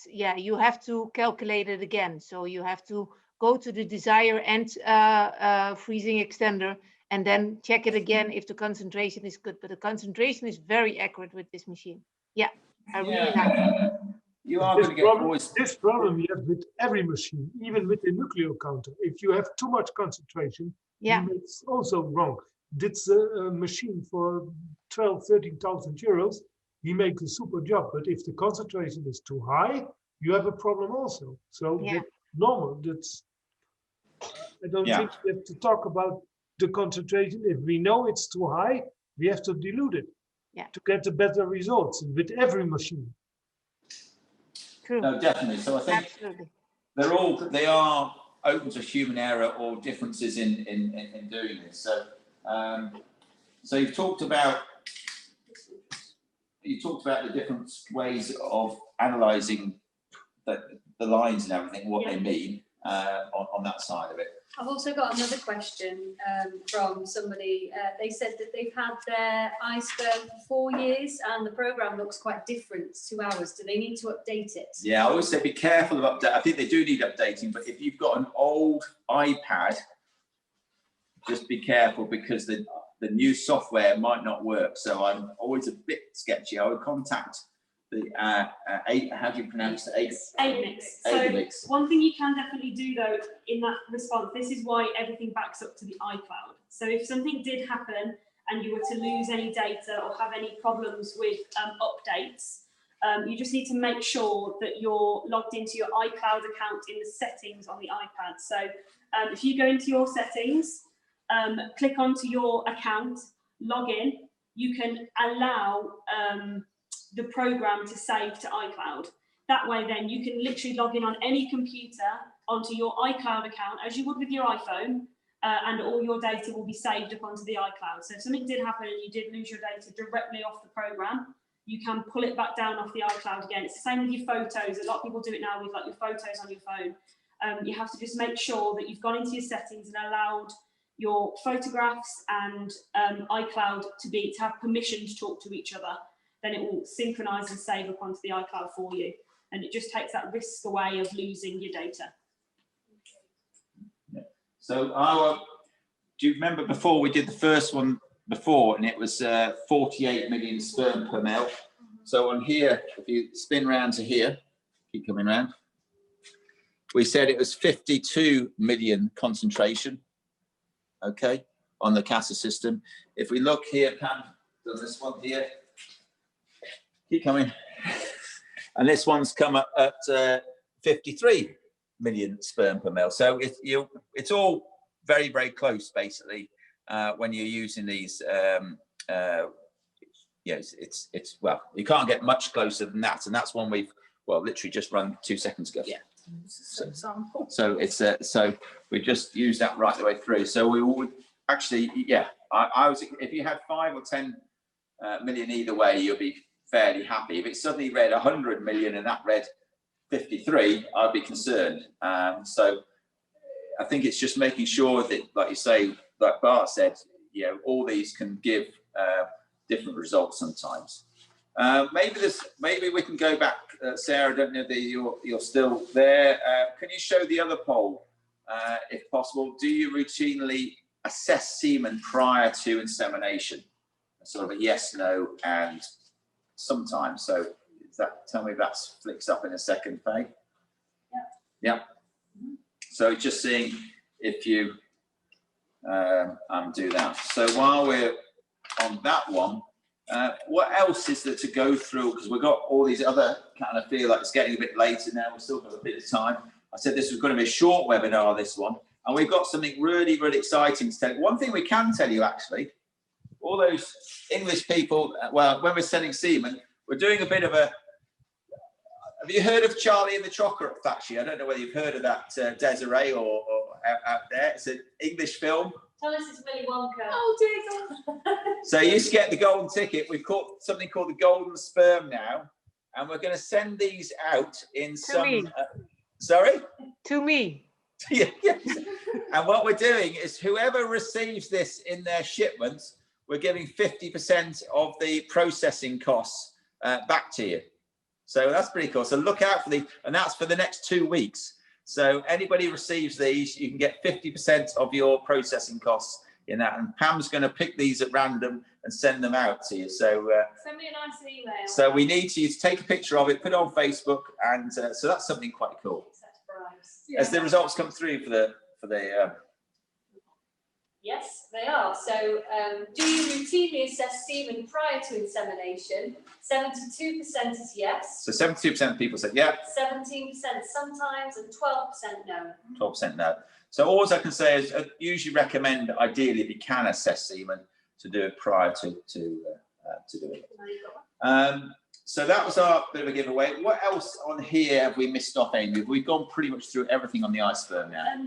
you have to calculate it again. So you have to go to the Desire and freezing extender, and then check it again if the concentration is good. But the concentration is very accurate with this machine. Yeah, I really like it. You are going to get this problem you have with every machine, even with the nuclear counter. If you have too much concentration, it's also wrong. It's a machine for 13,000 euros. We make a super job, but if the concentration is too high, you have a problem also. So that's normal. I don't think we have to talk about the concentration. If we know it's too high, we have to dilute it to get the better results with every machine. True. No, definitely. So I think they are open to human error or differences in doing this. So you've talked about the different ways of analysing the lines and everything, what they mean on that side of it. I've also got another question from somebody. They said that they've had their iSperm for 4 years and the program looks quite different to ours. Do they need to update it? Yeah, I always say be careful of update. I think they do need updating, but if you've got an old iPad, just be careful, because the new software might not work. So I'm always a bit sketchy. I would contact the how do you pronounce it? Aidmics. So one thing you can definitely do though in that response, this is why everything backs up to the iCloud. So if something did happen and you were to lose any data or have any problems with updates, you just need to make sure that you're logged into your iCloud account in the settings on the iPad. So if you go into your settings, click onto your account, log in, you can allow the program to save to iCloud. That way then you can literally log in on any computer onto your iCloud account as you would with your iPhone, and all your data will be saved up onto the iCloud. So if something did happen and you did lose your data directly off the program, you can pull it back down off the iCloud again. It's the same with your photos. A lot of people do it now with like your photos on your phone. You have to just make sure that you've gone into your settings and allowed your photographs and iCloud to have permission to talk to each other. Then it will synchronize and save up onto the iCloud for you. And it just takes that risk away of losing your data. So do you remember before we did the first one before, and it was 48 million sperm per mil. So on here, if you spin round to here, keep coming around. We said it was 52 million concentration, okay, on the CASA system. If we look here, Pam, does this one here, keep coming, and this one's come up at 53 million sperm per mil. So it's all very, very close, basically, when you're using these. Yes, it's well, you can't get much closer than that, and that's one we've literally just run 2 seconds ago. Yeah. So it's so we just used that right the way through. So we would actually, yeah, I was, if you had 5 or 10 million either way, you'll be fairly happy. If it suddenly read 100 million and that read 53, I'd be concerned. So I think it's just making sure that, like you say, like Bart said, you know, all these can give different results sometimes. Maybe we can go back, Sarah. I don't know that you're still there. Can you show the other poll, if possible? Do you routinely assess semen prior to insemination? Sort of a yes, no, and sometimes. So tell me if that flicks up in a second, Faye. Yeah. So just seeing if you undo that. So while we're on that one, what else is there to go through? Because we've got all these other kind of feel like it's getting a bit later now. We've still got a bit of time. I said this was going to be a short webinar, this one, and we've got something really, really exciting to tell you. One thing we can tell you, actually, all those English people, well, when we're selling semen, we're doing a bit of a. Have you heard of Charlie and the Chocolate Factory? I don't know whether you've heard of that, Desiree, or out there. It's an English film. Tullis is Willy Wonka. Oh dear God. So you used to get the golden ticket. We've caught something called the golden sperm now, and we're going to send these out in some. Sorry? To me. Yeah. And what we're doing is whoever receives this in their shipments, we're giving 50% of the processing costs back to you. So that's pretty cool. So look out for these, and that's for the next 2 weeks. So anybody receives these, you can get 50% of your processing costs in that. And Pam's going to pick these at random and send them out to you. So send me a nice email. So we need you to take a picture of it, put it on Facebook, and so that's something quite cool. Yeah. As the results come through for the Yes, they are. So, do you routinely assess semen prior to insemination? 72% is yes. So 72% of people said yeah. 17% sometimes, and 12% no. 12% no. So all I can say is I usually recommend, ideally, if you can assess semen, to do it prior to doing it. So that was our bit of a giveaway. What else on here have we missed off, Amy? We've gone pretty much through everything on the iSperm now.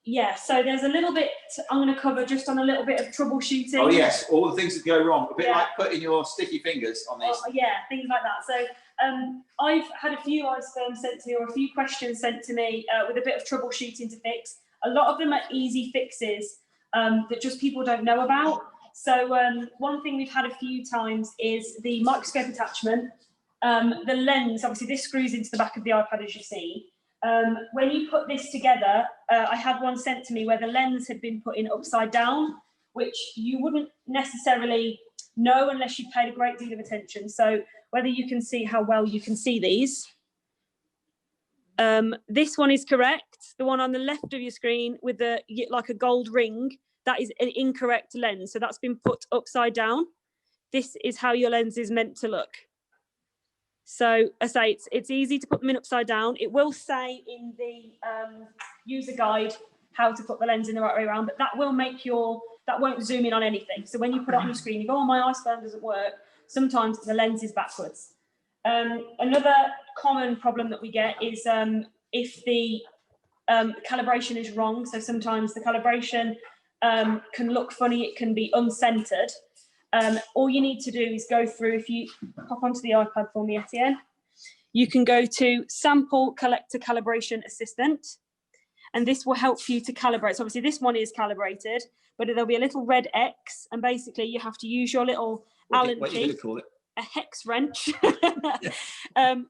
Yeah, so there's a little bit I'm going to cover just on a little bit of troubleshooting. Oh yes, all the things that go wrong. A bit like putting your sticky fingers on these. Yeah, things like that. So I've had a few iSperm sent to me, or a few questions sent to me with a bit of troubleshooting to fix. A lot of them are easy fixes that just people don't know about. So one thing we've had a few times is the microscope attachment. The lens, obviously this screws into the back of the iPad, as you've seen. When you put this together, I had one sent to me where the lens had been put in upside down, which you wouldn't necessarily know unless you paid a great deal of attention. So whether you can see how well you can see these. This one is correct. The one on the left of your screen with the like a gold ring, that is an incorrect lens. So that's been put upside down. This is how your lens is meant to look. So I say it's easy to put them in upside down. It will say in the user guide how to put the lens in the right way around, but that will make that won't zoom in on anything. So when you put it on your screen, you go, oh, my iSperm doesn't work. Sometimes the lens is backwards. Another common problem that we get is if the calibration is wrong. So sometimes the calibration can look funny, it can be uncentered. All you need to do is go through, if you pop onto the iPad for me, Etienne, you can go to Sample Collector Calibration Assistant, and this will help you to calibrate. So obviously this one is calibrated, but there'll be a little red X, and basically you have to use your little Allen key. What are you going to call it? A hex wrench.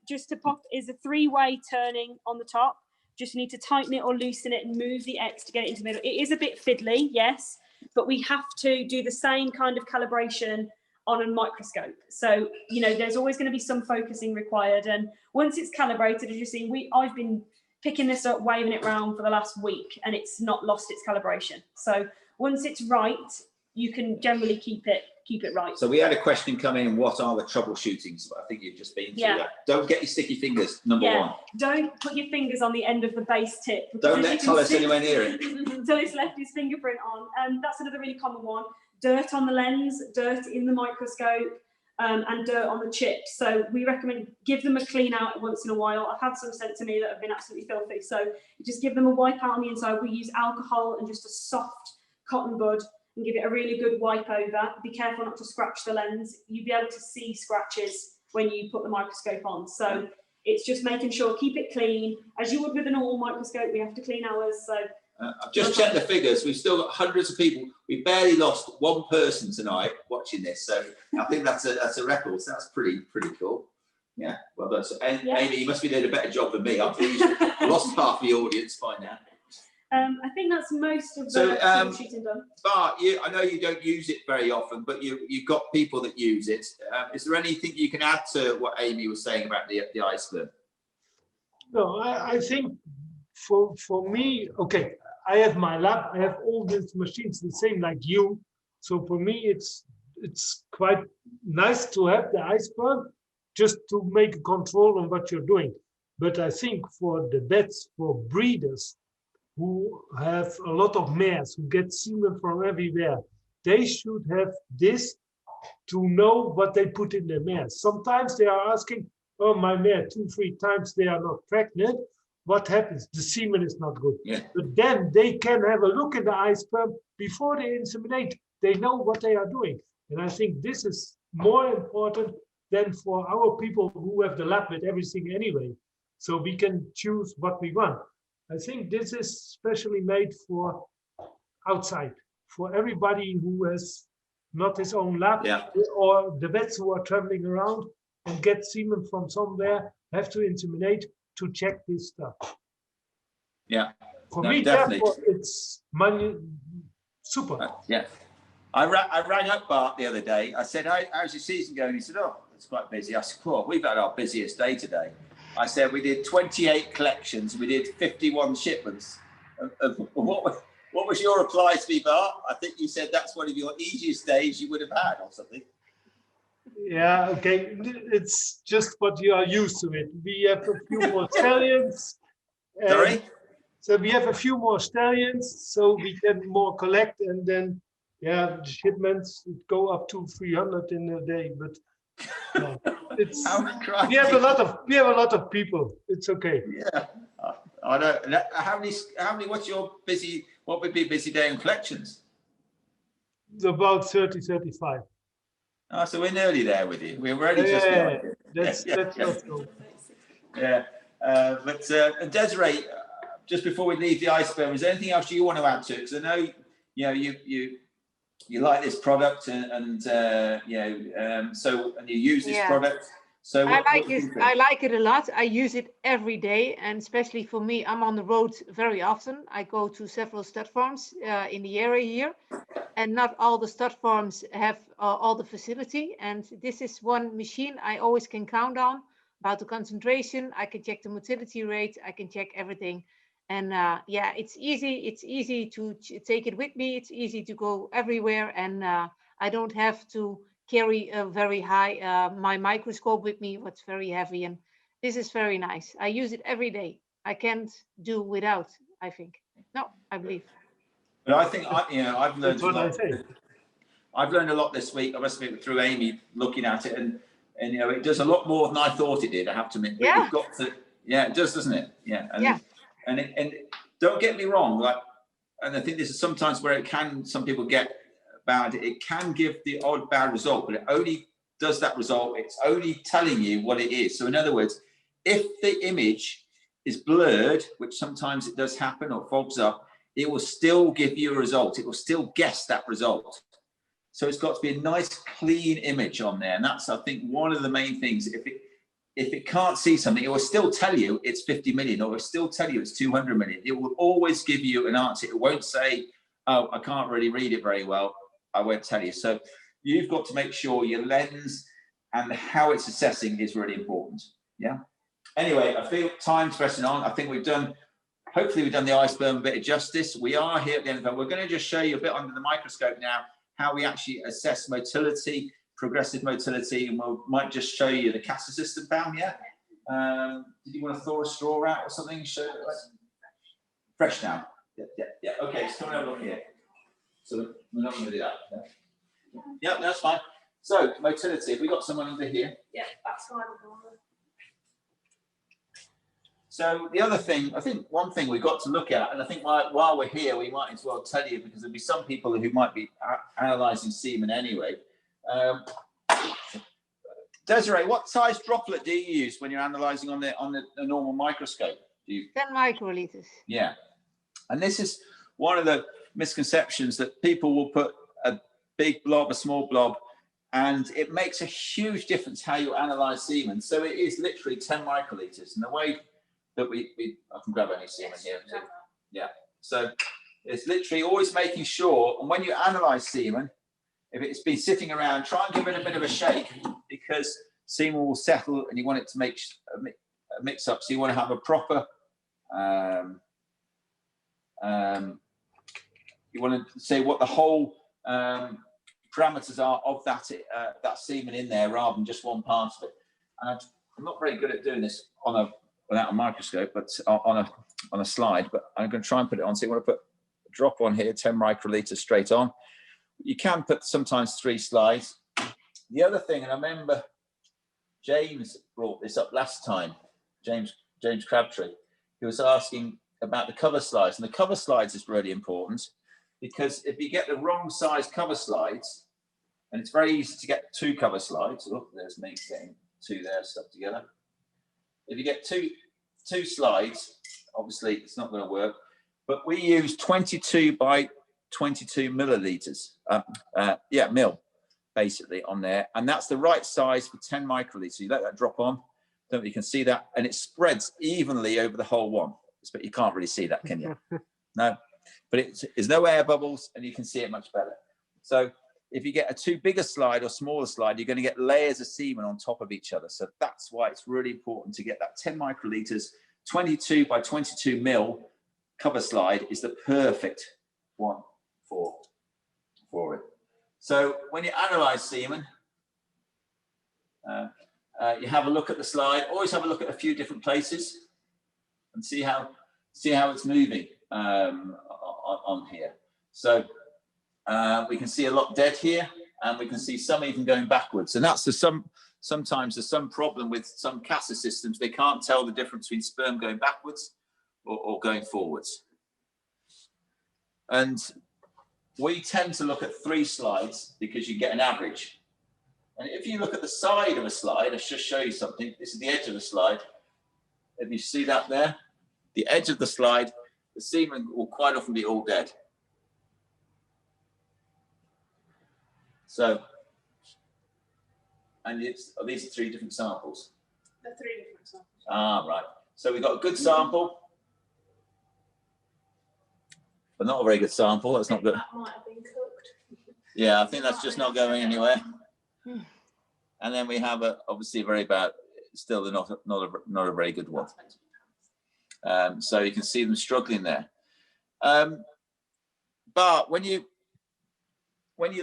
Just to pop is a 3-way turning on the top. Just need to tighten it or loosen it and move the X to get it into the middle. It is a bit fiddly, yes, but we have to do the same kind of calibration on a microscope. So, you know, there's always going to be some focusing required. And once it's calibrated, as you've seen, I've been picking this up, waving it around for the last week, and it's not lost its calibration. So once it's right, you can generally keep it right. So we had a question come in, what are the troubleshootings? I think you've just been through that. Don't get your sticky fingers, number one. Don't put your fingers on the end of the base tip. Don't let Tullis anywhere near it. Tullis left his fingerprint on. And that's another really common one. Dirt on the lens, dirt in the microscope, and dirt on the chips. So we recommend give them a clean out once in a while. I've had some sent to me that have been absolutely filthy. So just give them a wipe out on the inside. We use alcohol and just a soft cotton bud and give it a really good wipe over. Be careful not to scratch the lens. You'll be able to see scratches when you put the microscope on. So it's just making sure, keep it clean. As you would with a normal microscope, we have to clean ours. So I've just checked the figures. We've still got hundreds of people. We barely lost one person tonight watching this. So I think that's a record. So that's pretty cool. Yeah, well done. So, Amy, you must be doing a better job than me. I've lost half the audience by now. I think that's most of the troubleshooting done. Bart, I know you don't use it very often, but you've got people that use it. Is there anything you can add to what Amy was saying about the iSperm? No, I think for me, okay, I have my lab, I have all these machines the same like you. So for me, it's quite nice to have the iSperm just to make a control on what you're doing. But I think for the vets, for breeders who have a lot of mares, who get semen from everywhere, they should have this to know what they put in their mares. Sometimes they are asking, oh, my mare 2-3 times they are not pregnant. What happens? The semen is not good. Yeah. But then they can have a look at the iSperm before they inseminate. They know what they are doing. And I think this is more important than for our people who have the lab with everything anyway. So we can choose what we want. I think this is specially made for outside, for everybody who has not his own lab, or the vets who are traveling around and get semen from somewhere, have to inseminate to check this stuff. Yeah. For me, definitely. Therefore, it's money, super. Yeah. I rang up Bart the other day. I said, how's your season going? He said, oh, it's quite busy. I said, cool, we've had our busiest day today. I said, we did 28 collections. We did 51 shipments. What was your reply to me, Bart? I think you said that's one of your easiest days you would have had or something. Yeah, okay. It's just what you are used to it. We have a few more stallions. Sorry? So we have a few more stallions, so we can more collect, and then, yeah, the shipments go up to 300 in a day. But it's we have a lot of people. It's okay. Yeah, I know. How many? What would be a busy day in collections? About 30-35. Oh, so we're nearly there with you. We're already just there. That's not so. Yeah, but Desiree, just before we leave the iSperm, is there anything else you want to add to it? Because I know you like this product and you use this product. So I like it a lot. I use it every day, and especially for me, I'm on the road very often. I go to several stud farms in the area here, and not all the stud farms have all the facility. And this is one machine I always can count on about the concentration. I can check the motility rate. I can check everything. And yeah, it's easy to take it with me. It's easy to go everywhere, and I don't have to carry a very high my microscope with me, what's very heavy, and this is very nice. I use it every day. I can't do without, I think. No, I believe. But I think I've learned a lot. I've learned a lot this week. I must admit, through Amy looking at it, and it does a lot more than I thought it did. I have to admit. But you've got to, it does, doesn't it? Yeah. And don't get me wrong, and I think this is sometimes where some people get bad. It can give the odd bad result, but it only does that result. It's only telling you what it is. So in other words, if the image is blurred, which sometimes it does happen, or fogs up, it will still give you a result. It will still guess that result. So it's got to be a nice clean image on there. And that's, I think, one of the main things. If it can't see something, it will still tell you it's 50 million, or it will still tell you it's 200 million. It will always give you an answer. It won't say, oh, I can't really read it very well. I won't tell you. So you've got to make sure your lens and how it's assessing is really important. Yeah. Anyway, I feel time's pressing on. I think hopefully we've done the iSperm a bit of justice. We are here at the end of it. We're going to just show you a bit under the microscope now how we actually assess motility, progressive motility, and we might just show you the CASA system, Pam, yeah? Did you want to thaw a straw out or something? Show it like fresh now. Yeah. Okay, so come and have a look here. So we're not going to do that. Yeah, that's fine. So motility, have we got someone under here? Yeah, that's fine. So the other thing, I think one thing we've got to look at, and I think while we're here, we might as well tell you, because there'll be some people who might be analysing semen anyway. Desiree, what size droplet do you use when you're analysing on the normal microscope? 10 microliters. Yeah, and this is one of the misconceptions, that people will put a big blob, a small blob, and it makes a huge difference how you analyse semen. So it is literally 10 microliters, and the way that I can grab any semen here. Yeah, so it's literally always making sure, and when you analyse semen, if it's been sitting around, try and give it a bit of a shake, because semen will settle and you want it to make a mix up. So you want to have a proper, you want to say what the whole parameters are of that semen in there, rather than just one part of it. And I'm not very good at doing this without a microscope, but on a slide, but I'm going to try and put it on. So you want to put a drop on here, 10 microliters straight on. You can put sometimes 3 slides. The other thing, and I remember James brought this up last time, James Crabtree, he was asking about the cover slides, and the cover slides is really important, because if you get the wrong size cover slides, and it's very easy to get 2 cover slides. Oh, there's me getting 2 there stuck together. If you get two slides, obviously it's not going to work, but we use 22 by 22 milliliters, mil, basically on there, and that's the right size for 10 microliters. You let that drop on, don't know if you can see that, and it spreads evenly over the whole one. But you can't really see that, can you? No, but there's no air bubbles, and you can see it much better. So if you get a too big a slide or smaller slide, you're going to get layers of semen on top of each other. So that's why it's really important to get that 10 microliters, 22 by 22 mil cover slide is the perfect one for it. So when you analyze semen, you have a look at the slide. Always have a look at a few different places and see how it's moving on here. So we can see a lot dead here, and we can see some even going backwards. And that's sometimes there's some problem with some CASA systems. They can't tell the difference between sperm going backwards or going forwards. And we tend to look at 3 slides because you get an average. And if you look at the side of a slide, I'll just show you something. This is the edge of the slide. If you see that there, the edge of the slide, the semen will quite often be all dead. So, and these are 3 different samples. They're 3 different samples. Ah, right. So we've got a good sample, but not a very good sample. That's not good. That might have been cooked. Yeah, I think that's just not going anywhere. And then we have obviously a very bad, still not a very good one. So you can see them struggling there. But when you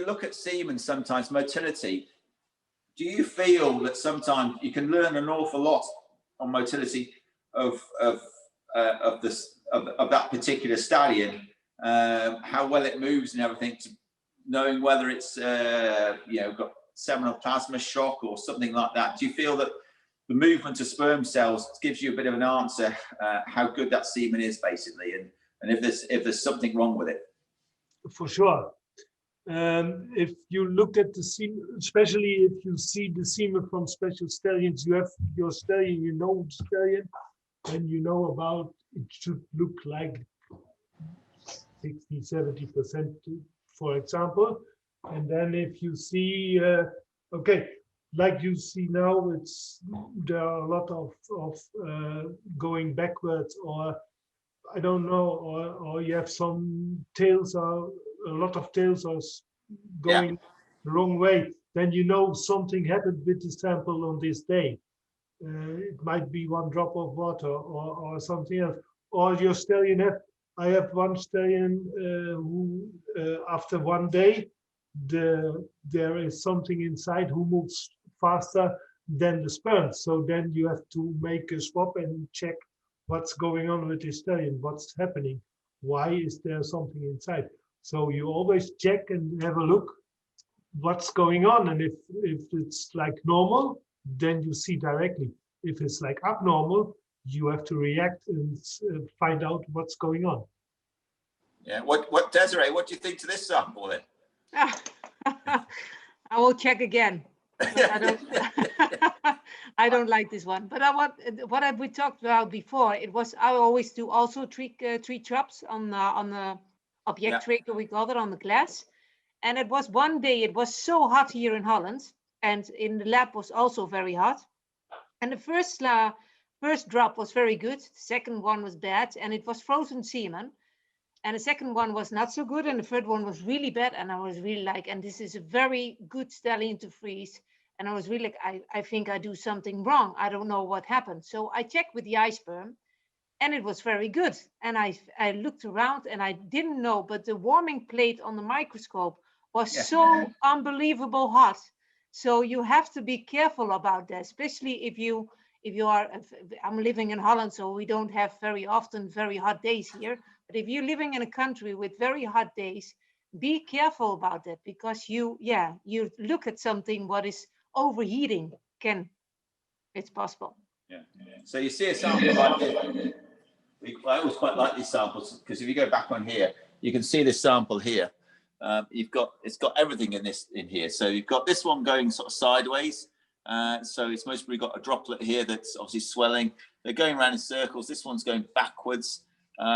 look at semen, sometimes motility, do you feel that sometimes you can learn an awful lot on motility of that particular stallion, how well it moves and everything, knowing whether it's got seminal plasma shock or something like that? Do you feel that the movement of sperm cells gives you a bit of an answer how good that semen is, basically, and if there's something wrong with it? For sure. If you look at the semen, especially if you see the semen from special stallions, you have your stallion, you know the stallion, and you know about it should look like 60–70%, for example. And then if you see, like you see now, there are a lot of going backwards, or I don't know, or you have some tails, or a lot of tails are going the wrong way, then you know something happened with the sample on this day. It might be one drop of water or something else. Or your stallion I have one stallion who after one day, there is something inside who moves faster than the sperm. So then you have to make a swap and check what's going on with the stallion, what's happening, why is there something inside. So you always check and have a look what's going on, and if it's like normal, then you see directly. If it's like abnormal, you have to react and find out what's going on. Yeah. What Desiree? What do you think to this sample then? I will check again. I don't like this one. But what have we talked about before? It was I always do also three drops on the object tracker, we call it, on the glass. And it was one day, it was so hot here in Holland, and in the lab was also very hot. And the first drop was very good. The second one was bad, and it was frozen semen. And the second one was not so good, and the third one was really bad. And I was really like, and this is a very good stallion to freeze. And I was really like, I think I do something wrong. I don't know what happened. So I checked with the iSperm, and it was very good. And I looked around, and I didn't know, but the warming plate on the microscope was so unbelievable hot. So you have to be careful about that, especially if you are, I'm living in Holland, so we don't have very often very hot days here. But if you're living in a country with very hot days, be careful about that, because you look at something what is overheating. It's possible. Yeah. So you see a sample like this. I always quite like these samples, because if you go back on here, you can see this sample here. It's got everything in here. So you've got this one going sort of sideways. So it's most probably got a droplet here that's obviously swelling. They're going around in circles. This one's going backwards.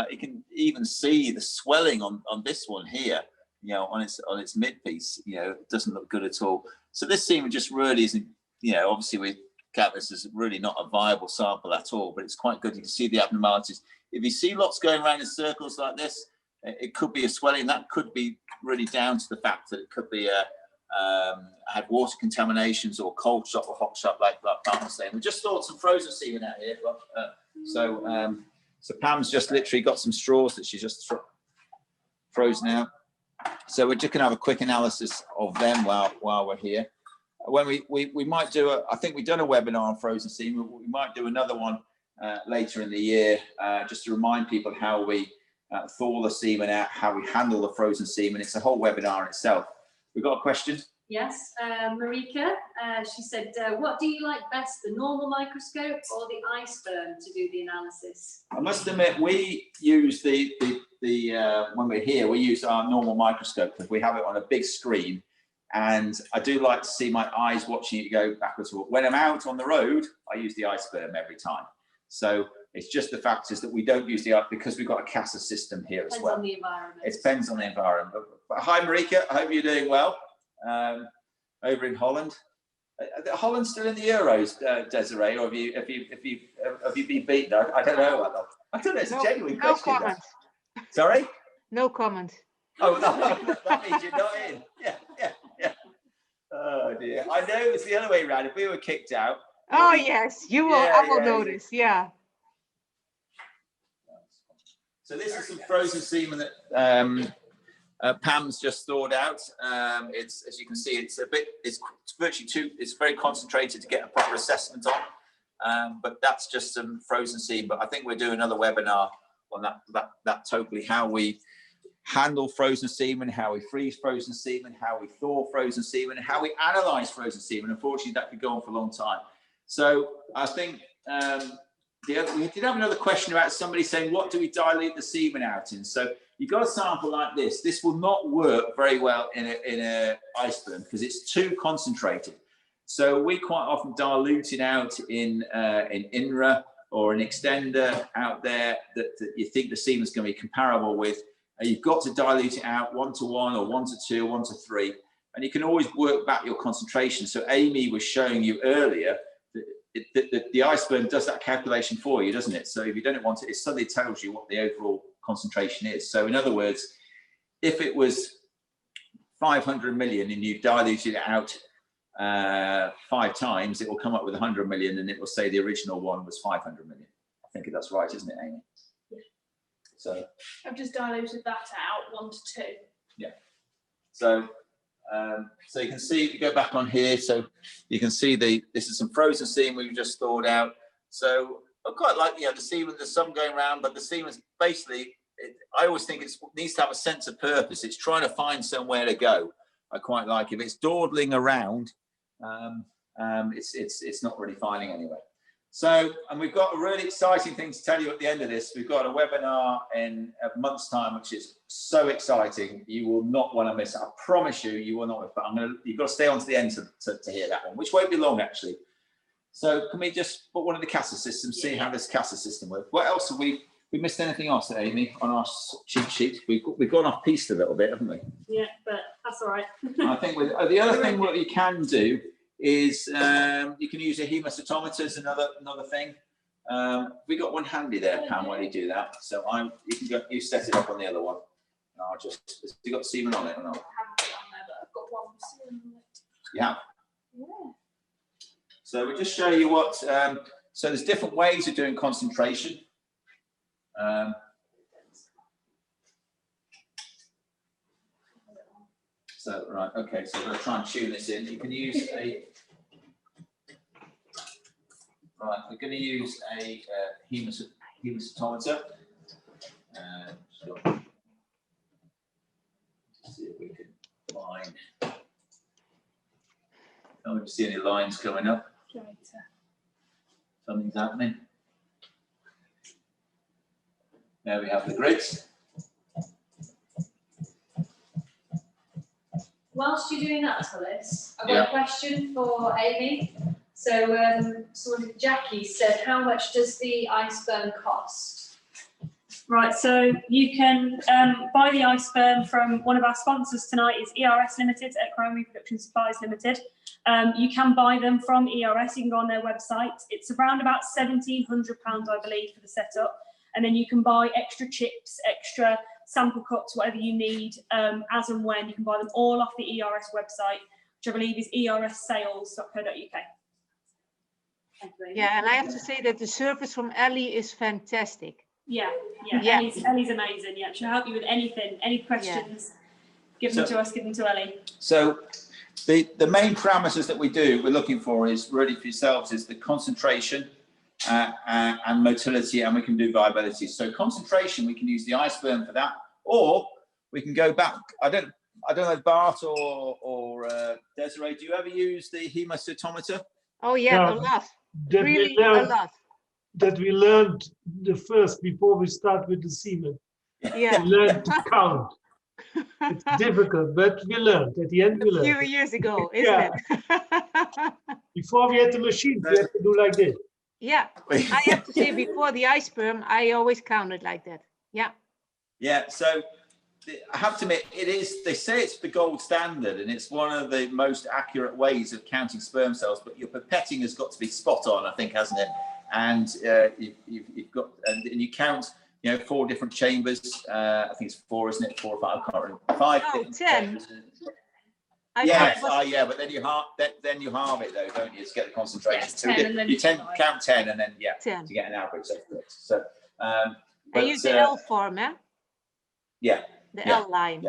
You can even see the swelling on this one here, on its mid piece. It doesn't look good at all. So this semen just really isn't, obviously we count this as really not a viable sample at all, but it's quite good. You can see the abnormalities. If you see lots going around in circles like this, it could be a swelling. That could be really down to the fact that it could be had water contaminations or cold shot or hot shot, like Pam was saying. We just thought some frozen semen out here. So Pam's just literally got some straws that she's just frozen out. So we're just going to have a quick analysis of them while we're here. When we might do I think we've done a webinar on frozen semen. We might do another one later in the year, just to remind people how we thaw the semen out, how we handle the frozen semen. It's a whole webinar in itself. We've got a question. Yes, Marika, she said, what do you like best, the normal microscope or the iSperm to do the analysis? I must admit, we use the when we're here, we use our normal microscope because we have it on a big screen, and I do like to see my eyes watching it go backwards. When I'm out on the road, I use the iSperm every time. So it's just the fact is that we don't use the because we've got a CASA system here as well. Depends on the environment. It depends on the environment. But hi, Marika. I hope you're doing well over in Holland. Holland's still in the Euros, Desiree, or have you been beaten? I don't know. I don't know. It's a genuine question. No comment. Sorry? No comment. Oh, no, that means you're not in. Yeah. Oh dear. I know it's the other way around. If we were kicked out. Oh yes, you will. I will notice. Yeah. So this is some frozen semen that Pam's just thawed out. It's, as you can see, it's virtually it's very concentrated to get a proper assessment on. But that's just some frozen semen. But I think we'll do another webinar on that totally, how we handle frozen semen, how we freeze frozen semen, how we thaw frozen semen, how we analyze frozen semen. Unfortunately, that could go on for a long time. So I think we did have another question about somebody saying, what do we dilute the semen out in? So you've got a sample like this. This will not work very well in a iSperm because it's too concentrated. So we quite often dilute it out in INRA or an extender out there that you think the semen is going to be comparable with. You've got to dilute it out 1 to 1 or 1 to 2, 1 to 3, and you can always work back your concentration. So Amy was showing you earlier that the iSperm does that calculation for you, doesn't it? So if you don't want it, it suddenly tells you what the overall concentration is. So in other words, if it was 500 million and you diluted it out 5 times, it will come up with 100 million, and it will say the original one was 500 million. I think that's right, isn't it, Amy? Yeah. So I've just diluted that out 1 to 2. yeah. So so you can see, if you go back on here, so you can see this is some frozen semen we've just thawed out. So I quite like, the semen, there's some going around, but the semen's basically, I always think it needs to have a sense of purpose. It's trying to find somewhere to go. I quite like it. If it's dawdling around, it's not really finding anywhere. So, and we've got a really exciting thing to tell you at the end of this. We've got a webinar in a month's time, which is so exciting. You will not want to miss it. I promise you, you will not. But you've got to stay on to the end to hear that one, which won't be long actually. So, can we just put one of the CASA systems, see how this CASA system works? What else have we missed anything else, Amy, on our cheat sheet? We've gone off piste a little bit, haven't we? Yeah, but that's all right. I think the other thing what you can do is you can use a hemocytometer as another thing. We got one handy there, Pam, while you do that. So you set it up on the other one. And I'll just, you got semen on it or not? I haven't put it on there, but I've got one semen on it. Yeah. Yeah. So we'll just show you what, so there's different ways of doing concentration. So, right, okay, so we're going to try and tune this in. You can use we're going to use a hemocytometer. So, see if we can find. Don't we see any lines coming up? Something's happening. There we have the grids. Whilst you're doing that, Tullis, I've got a question for Amy. So Jackie said, how much does the iSperm cost? Right, so you can buy the iSperm from one of our sponsors tonight is ERS Limited, Equine Reproduction Supplies Limited. You can buy them from ERS, you can go on their website. It's around about £1,700, I believe, for the setup. And then you can buy extra chips, extra sample cups, whatever you need, as and when. You can buy them all off the ERS website, which I believe is erssales.co.uk. Yeah, and I have to say that the service from Ellie is fantastic. Yeah. Ellie's amazing. Yeah, she'll help you with anything, any questions. Give them to us, give them to Ellie. So the main parameters that we're looking for is really for yourselves is the concentration and motility, and we can do viability. So concentration, we can use the iSperm for that, or we can go back. I don't know, Bart or Desiree, do you ever use the hemocytometer? Oh yeah, a lot. Really a lot. That we learned the first before we start with the semen. Yeah. We learned to count. It's difficult, but we learned. At the end, we learned. A few years ago, isn't it? Before we had the machine, we had to do like this. Yeah, I have to say before the iSperm, I always counted like that. Yeah. Yeah, so I have to admit, they say it's the gold standard and it's one of the most accurate ways of counting sperm cells, but your pipetting has got to be spot on, I think, hasn't it? And you've got, and you count, 4 different chambers. I think it's 4, isn't it? 4 or 5, I can't remember. 5 different 10. chambers. Yes, yeah, but then you halve it though, don't you, to get the concentration. Yes, so 10 and then count 10 and then 10. to get an average. So I use the L form, eh? Yeah. The L line.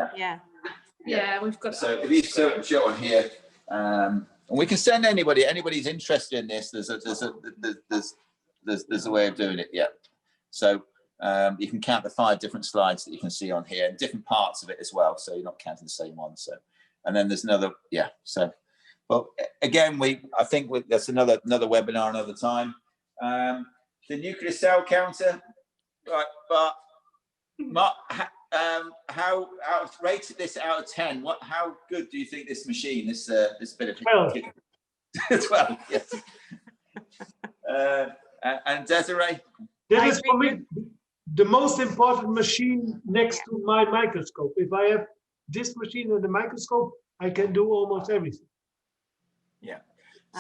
Yeah, we've got. So if you show on here, and we can send anybody's interested in this. There's a way of doing it. Yeah. So you can count the 5 different slides that you can see on here, and different parts of it as well. So you're not counting the same one. So. And then there's another, So, well, again, I think that's another webinar another time. The nuclear cell counter, right? But Mark, how rated this out of 10? How good do you think this machine, this bit of 12? 12, yes. And Desiree, That is for me the most important machine next to my microscope. If I have this machine and the microscope, I can do almost everything. Yeah.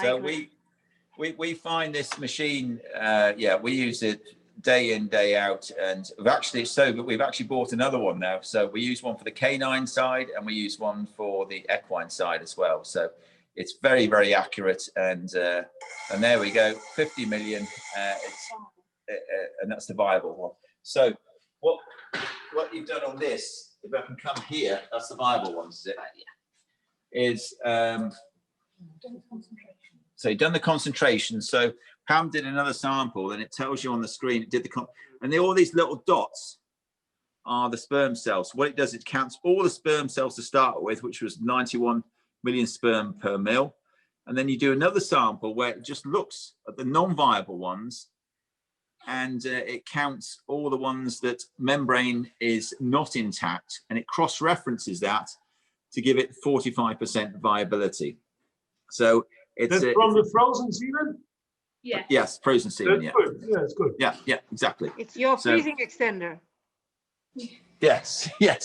So we find this machine, we use it day in, day out, and we've actually bought another one now. So we use one for the canine side, and we use one for the equine side as well. So it's very, very accurate, and there we go, 50 million, and that's the viable one. So what you've done on this, if I can come here, that's the viable one, is it? Is so you've done the concentration. So Pam did another sample, and it tells you on the screen it did all these little dots are the sperm cells. What it does, it counts all the sperm cells to start with, which was 91 million sperm per mil, and then you do another sample where it just looks at the non-viable ones, and it counts all the ones that membrane is not intact, and it cross-references that to give it 45% viability. So it's from the frozen semen? Yeah. Yes, frozen semen. That's Yeah. good. Yeah, it's good. Yeah, exactly. It's your freezing extender. Yes, yeah,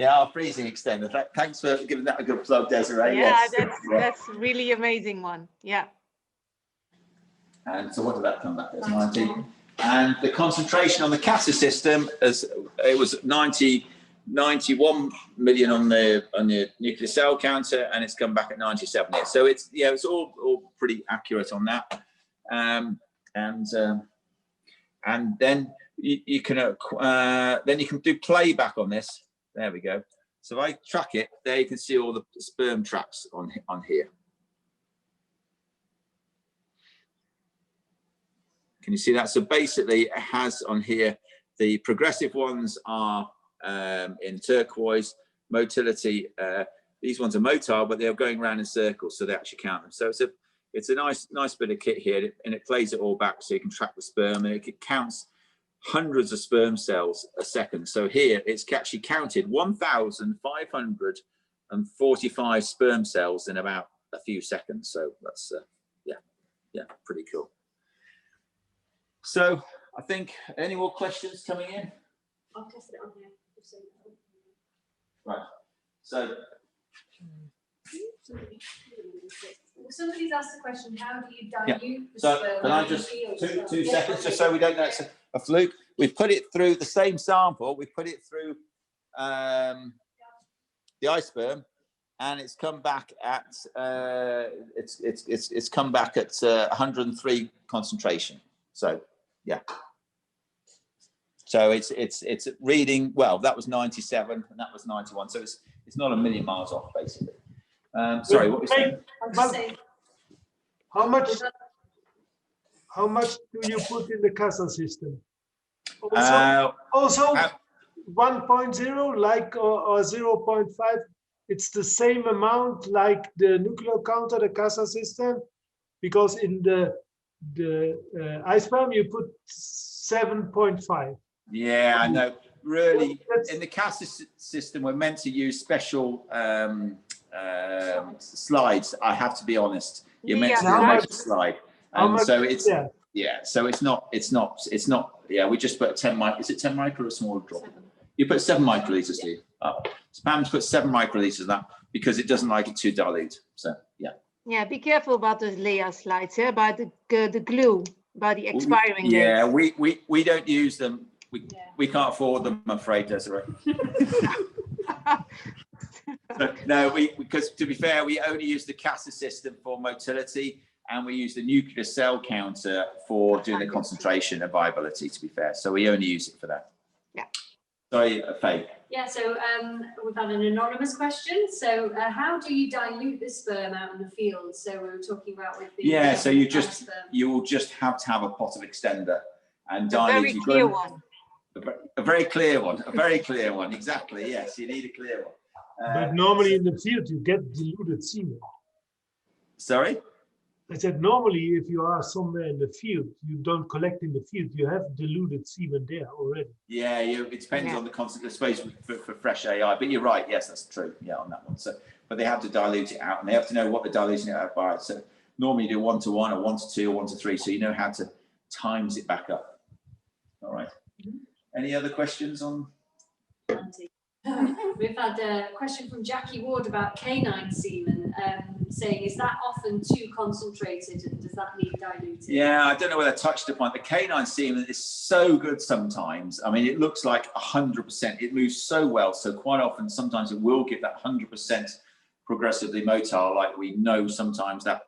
our freezing extender. Thanks for giving that a good plug, Desiree. Yeah, Yes. that's really amazing one. Yeah. And so what did that come back as? 90. And the concentration on the CASA system, it was 91 million on the nuclear cell counter, and it's come back at 97 here. So it's all pretty accurate on that. And then you can do playback on this. There we go. So if I track it, there you can see all the sperm tracks on here. Can you see that? So basically it has on here, the progressive ones are in turquoise, motility. These ones are motile, but they're going around in circles, so they actually count them. So it's a nice bit of kit here, and it plays it all back so you can track the sperm, and it counts hundreds of sperm cells a second. So here it's actually counted 1,545 sperm cells in about a few seconds. So that's pretty cool. So I think, any more questions coming in? I'll test it on here. Right. So somebody's asked the question, how do you dilute the so sperm? can I just two seconds, just so we don't know it's a fluke. We've put it through the same sample. We put it through the iSperm, and it's come back at it's come back at 103 concentration. So yeah. So it's reading, well, that was 97 and that was 91. So it's not a million miles off, basically. Sorry, what was that? How much do you put in the CASA system? Also 1.0 like or 0.5, it's the same amount like the nuclear counter, the CASA system, because in the iSperm you put 7.5. Yeah, I know. Really, in the CASA system, we're meant to use special slides. I have to be honest. You're meant to do a slide, and so it's so it's not. Yeah, we just put 10 micro. Is it 10 micro or a smaller drop? You put 7 microliters, Steve. So Pam's put 7 microliters of that because it doesn't like it too dilute. So yeah. Yeah, be careful about those layer slides, about the glue, about the expiring date. Yeah, we don't use them. We can't afford them, I'm afraid, Desiree. No, because to be fair, we only use the CASA system for motility, and we use the nuclear cell counter for doing the concentration and viability, to be fair. So we only use it for that. Yeah. Sorry, Faye. Yeah, so we've had an anonymous question. So how do you dilute the sperm out in the field? So we were talking about with the so you will just have to have a pot of extender and dilute. A very clear one. A very clear one, exactly. Yes, you need a clear one. But normally in the field you get diluted semen. Sorry? I said normally if you are somewhere in the field, you don't collect in the field, you have diluted semen there already. Yeah, it depends on the concept, I suppose, for fresh AI. But you're right, yes, that's true. Yeah, on that one. So, but they have to dilute it out, and they have to know what they're diluting it out by. So normally you do 1 to 1 or 1 to 2 or 1 to 3, so you know how to times it back up. All right. Any other questions on? We've had a question from Jackie Ward about canine semen. saying, is that often too concentrated and does that need diluting? Yeah, I don't know whether I touched upon it. The canine semen is so good sometimes. I mean, it looks like 100%. It moves so well. So quite often, sometimes it will give that 100% progressively motile, like we know sometimes that,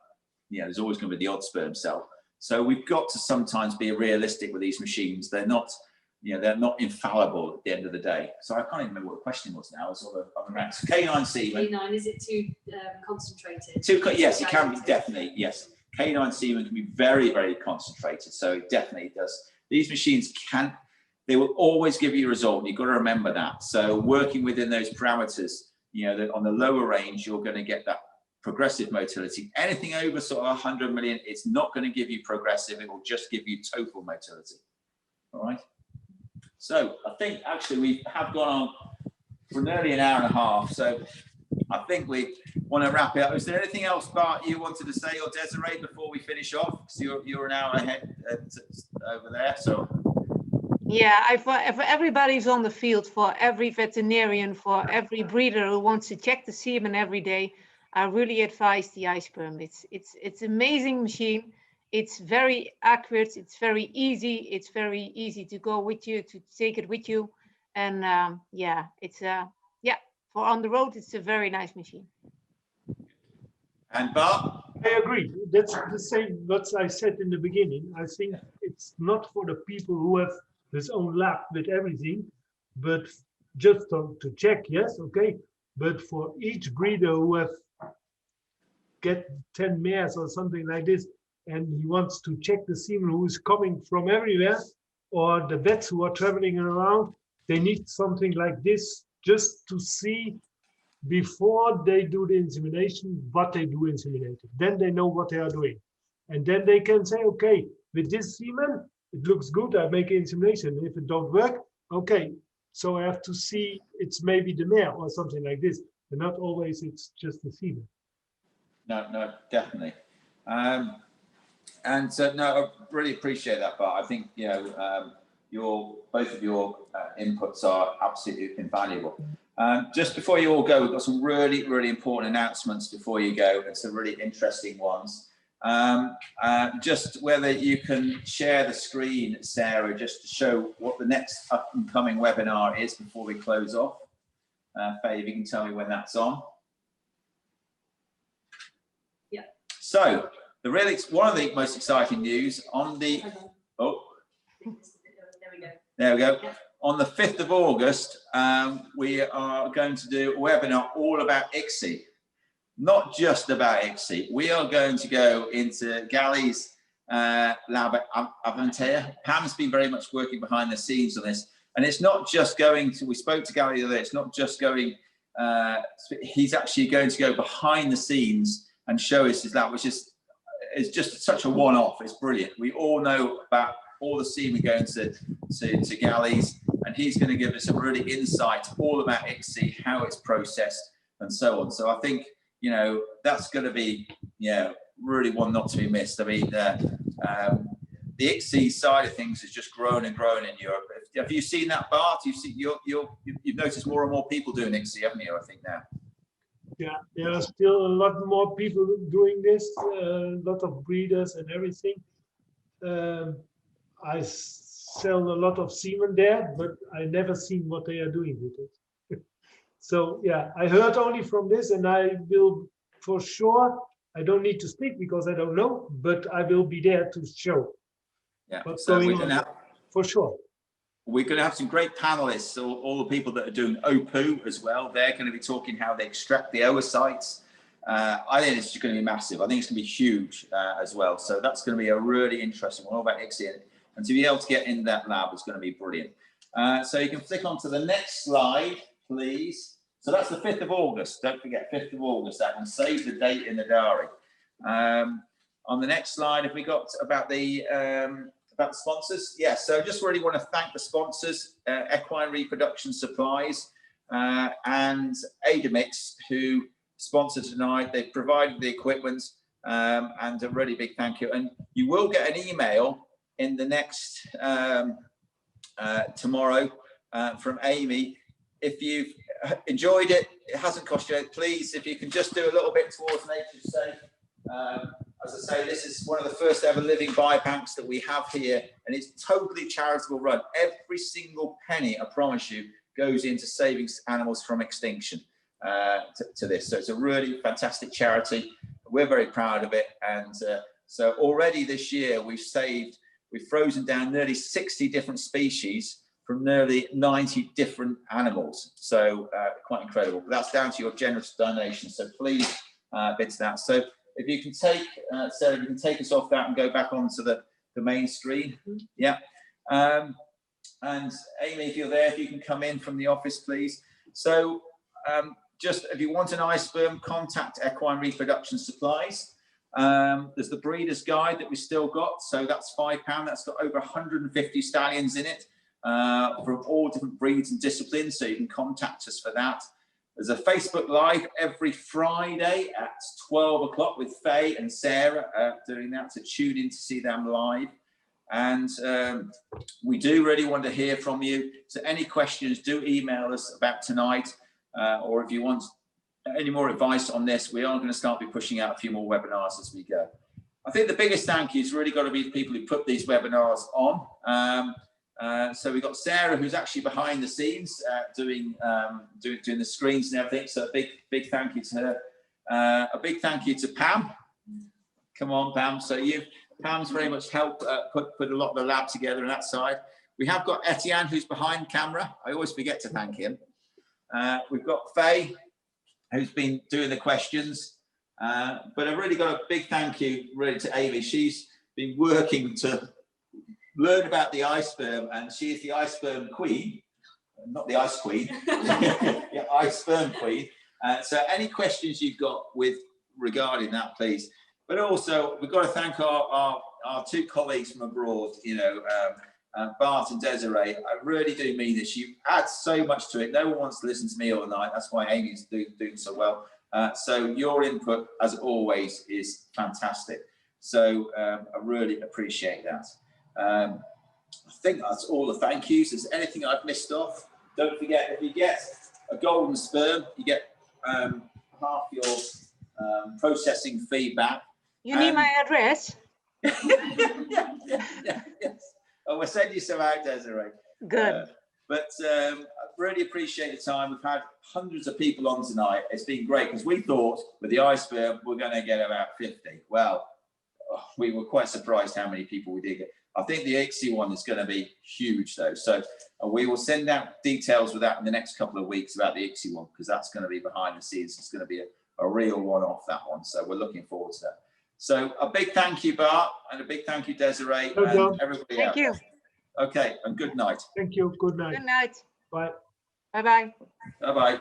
you know, there's always going to be the odd sperm cell. So we've got to sometimes be realistic with these machines. They're not, you know, they're not infallible at the end of the day. So I can't even remember what the question was now. It's sort of on the racks. Canine semen. Canine, is it too concentrated? Yes, it can be, definitely, yes. Canine semen can be very, very concentrated. So it definitely does. These machines they will always give you a result. You've got to remember that. So working within those parameters, you know, on the lower range, you're going to get that progressive motility. Anything over sort of 100 million, it's not going to give you progressive. It will just give you total motility. All right. So I think actually we have gone on for nearly an hour and a half. So I think we want to wrap it up. Is there anything else, Bart, you wanted to say, or Desiree, before we finish off? Because you're an hour ahead over there. So yeah, for everybody's on the field, for every veterinarian, for every breeder who wants to check the semen every day, I really advise the iSperm. It's an amazing machine. It's very accurate. It's very easy. It's very easy to go with you, to take it with you. And yeah, it's for on the road, it's a very nice machine. And Bart? I agree. That's the same what I said in the beginning. I think it's not for the people who have his own lab with everything, but just to check, yes, okay. But for each breeder who get 10 mares or something like this, and he wants to check the semen who is coming from everywhere, or the vets who are traveling around, they need something like this just to see before they do the insemination what they do inseminating. Then they know what they are doing. And then they can say, okay, with this semen, it looks good, I make insemination. If it don't work, okay, so I have to see it's maybe the mare or something like this. But not always it's just the semen. No, definitely. And so, no, I really appreciate that, Bart. I think, you know, both of your inputs are absolutely invaluable. Just before you all go, we've got some really, really important announcements before you go, and some really interesting ones. Just whether you can share the screen, Sarah, just to show what the next up and coming webinar is before we close off. Faye, if you can tell me when that's on. Yeah. So, one of the most exciting news on the, there we go. On the 5th of August, we are going to do a webinar all about ICSI. Not just about ICSI. We are going to go into Gally's lab at Avantea. Pam's been very much working behind the scenes on this. And it's not just going to, we spoke to Gally the other day, it's not just going, he's actually going to go behind the scenes and show us his lab, which is just such a one-off. It's brilliant. We all know about all the semen going to Gally's, and he's going to give us some really insight all about ICSI, how it's processed, and so on. So I think, you know, that's going to be, really one not to be missed. I mean, the ICSI side of things has just grown and grown in Europe. Have you seen that, Bart? You've noticed more and more people doing ICSI, haven't you? I think now. Yeah, there are still a lot more people doing this, a lot of breeders and everything. I sell a lot of semen there, but I never seen what they are doing with it. So yeah, I heard only from this, and I will for sure, I don't need to speak because I don't know, but I will be there to show what's going on for sure. We're going to have some great panelists, all the people that are doing OPU as well. They're going to be talking how they extract the oocytes. I think it's going to be massive. I think it's going to be huge as well. So that's going to be a really interesting one, all about ICSI. And to be able to get in that lab is going to be brilliant. So you can flick on to the next slide, please. So that's the 5th of August. Don't forget, 5th of August. That one, save the date in the diary. On the next slide, have we got about the sponsors? Yes, so just really want to thank the sponsors, Equine Reproduction Supplies and Aidmics, who sponsored tonight. They've provided the equipment, and a really big thank you. And you will get an email in the next tomorrow from Amy if you've enjoyed it. It hasn't cost you. Please, if you can just do a little bit towards Nature Safe. As I say, this is one of the first ever living biobanks that we have here, and it's totally charitable run. Every single penny, I promise you, goes into saving animals from extinction to this. So it's a really fantastic charity. We're very proud of it. And so already this year, we've frozen down nearly 60 different species from nearly 90 different animals. So quite incredible. But that's down to your generous donation. So please bid to that. So if you can take, Sarah, you can take us off that and go back onto the main screen. Yeah. And Amy, if you're there, if you can come in from the office, please. So just if you want an iSperm, contact Equine Reproduction Supplies. There's the breeder's guide that we still got. So that's £5. That's got over 150 stallions in it from all different breeds and disciplines. So you can contact us for that. There's a Facebook Live every Friday at 12 o'clock with Faye and Sarah doing that. So tune in to see them live. And we do really want to hear from you. So any questions, do email us about tonight. Or if you want any more advice on this, we are going to start pushing out a few more webinars as we go. I think the biggest thank you is really got to be the people who put these webinars on. So we've got Sarah, who's actually behind the scenes doing the screens and everything. So a big thank you to her. A big thank you to Pam. Come on, Pam. So Pam's very much helped put a lot of the lab together on that side. We have got Etienne, who's behind camera. I always forget to thank him. We've got Faye, who's been doing the questions. But I've really got a big thank you really to Amy. She's been working to learn about the iSperm, and she is the iSperm queen, not the ice queen, yeah, iSperm queen. So any questions you've got regarding that, please. But also, we've got to thank our two colleagues from abroad, Bart and Desiree. I really do mean this. You add so much to it. No one wants to listen to me all night. That's why Amy's doing so well. So your input, as always, is fantastic. So I really appreciate that. I think that's all the thank yous. Is there anything I've missed off? Don't forget, if you get a golden sperm, you get half your processing fee back. You need my address? Yes. Oh, we'll send you some out, Desiree. Good. But I really appreciate the time. We've had hundreds of people on tonight. It's been great because we thought with the iSperm we're going to get about 50. Well, we were quite surprised how many people we did get. I think the ICSI one is going to be huge though. So we will send out details with that in the next couple of weeks about the ICSI one, because that's going to be behind the scenes. It's going to be a real one-off, that one. So we're looking forward to that. So a big thank you, Bart, and a big thank you, Desiree, and everybody else. Thank you. Okay, and good night. Thank you. Good night. Good night. Bye. Bye-bye. Bye-bye.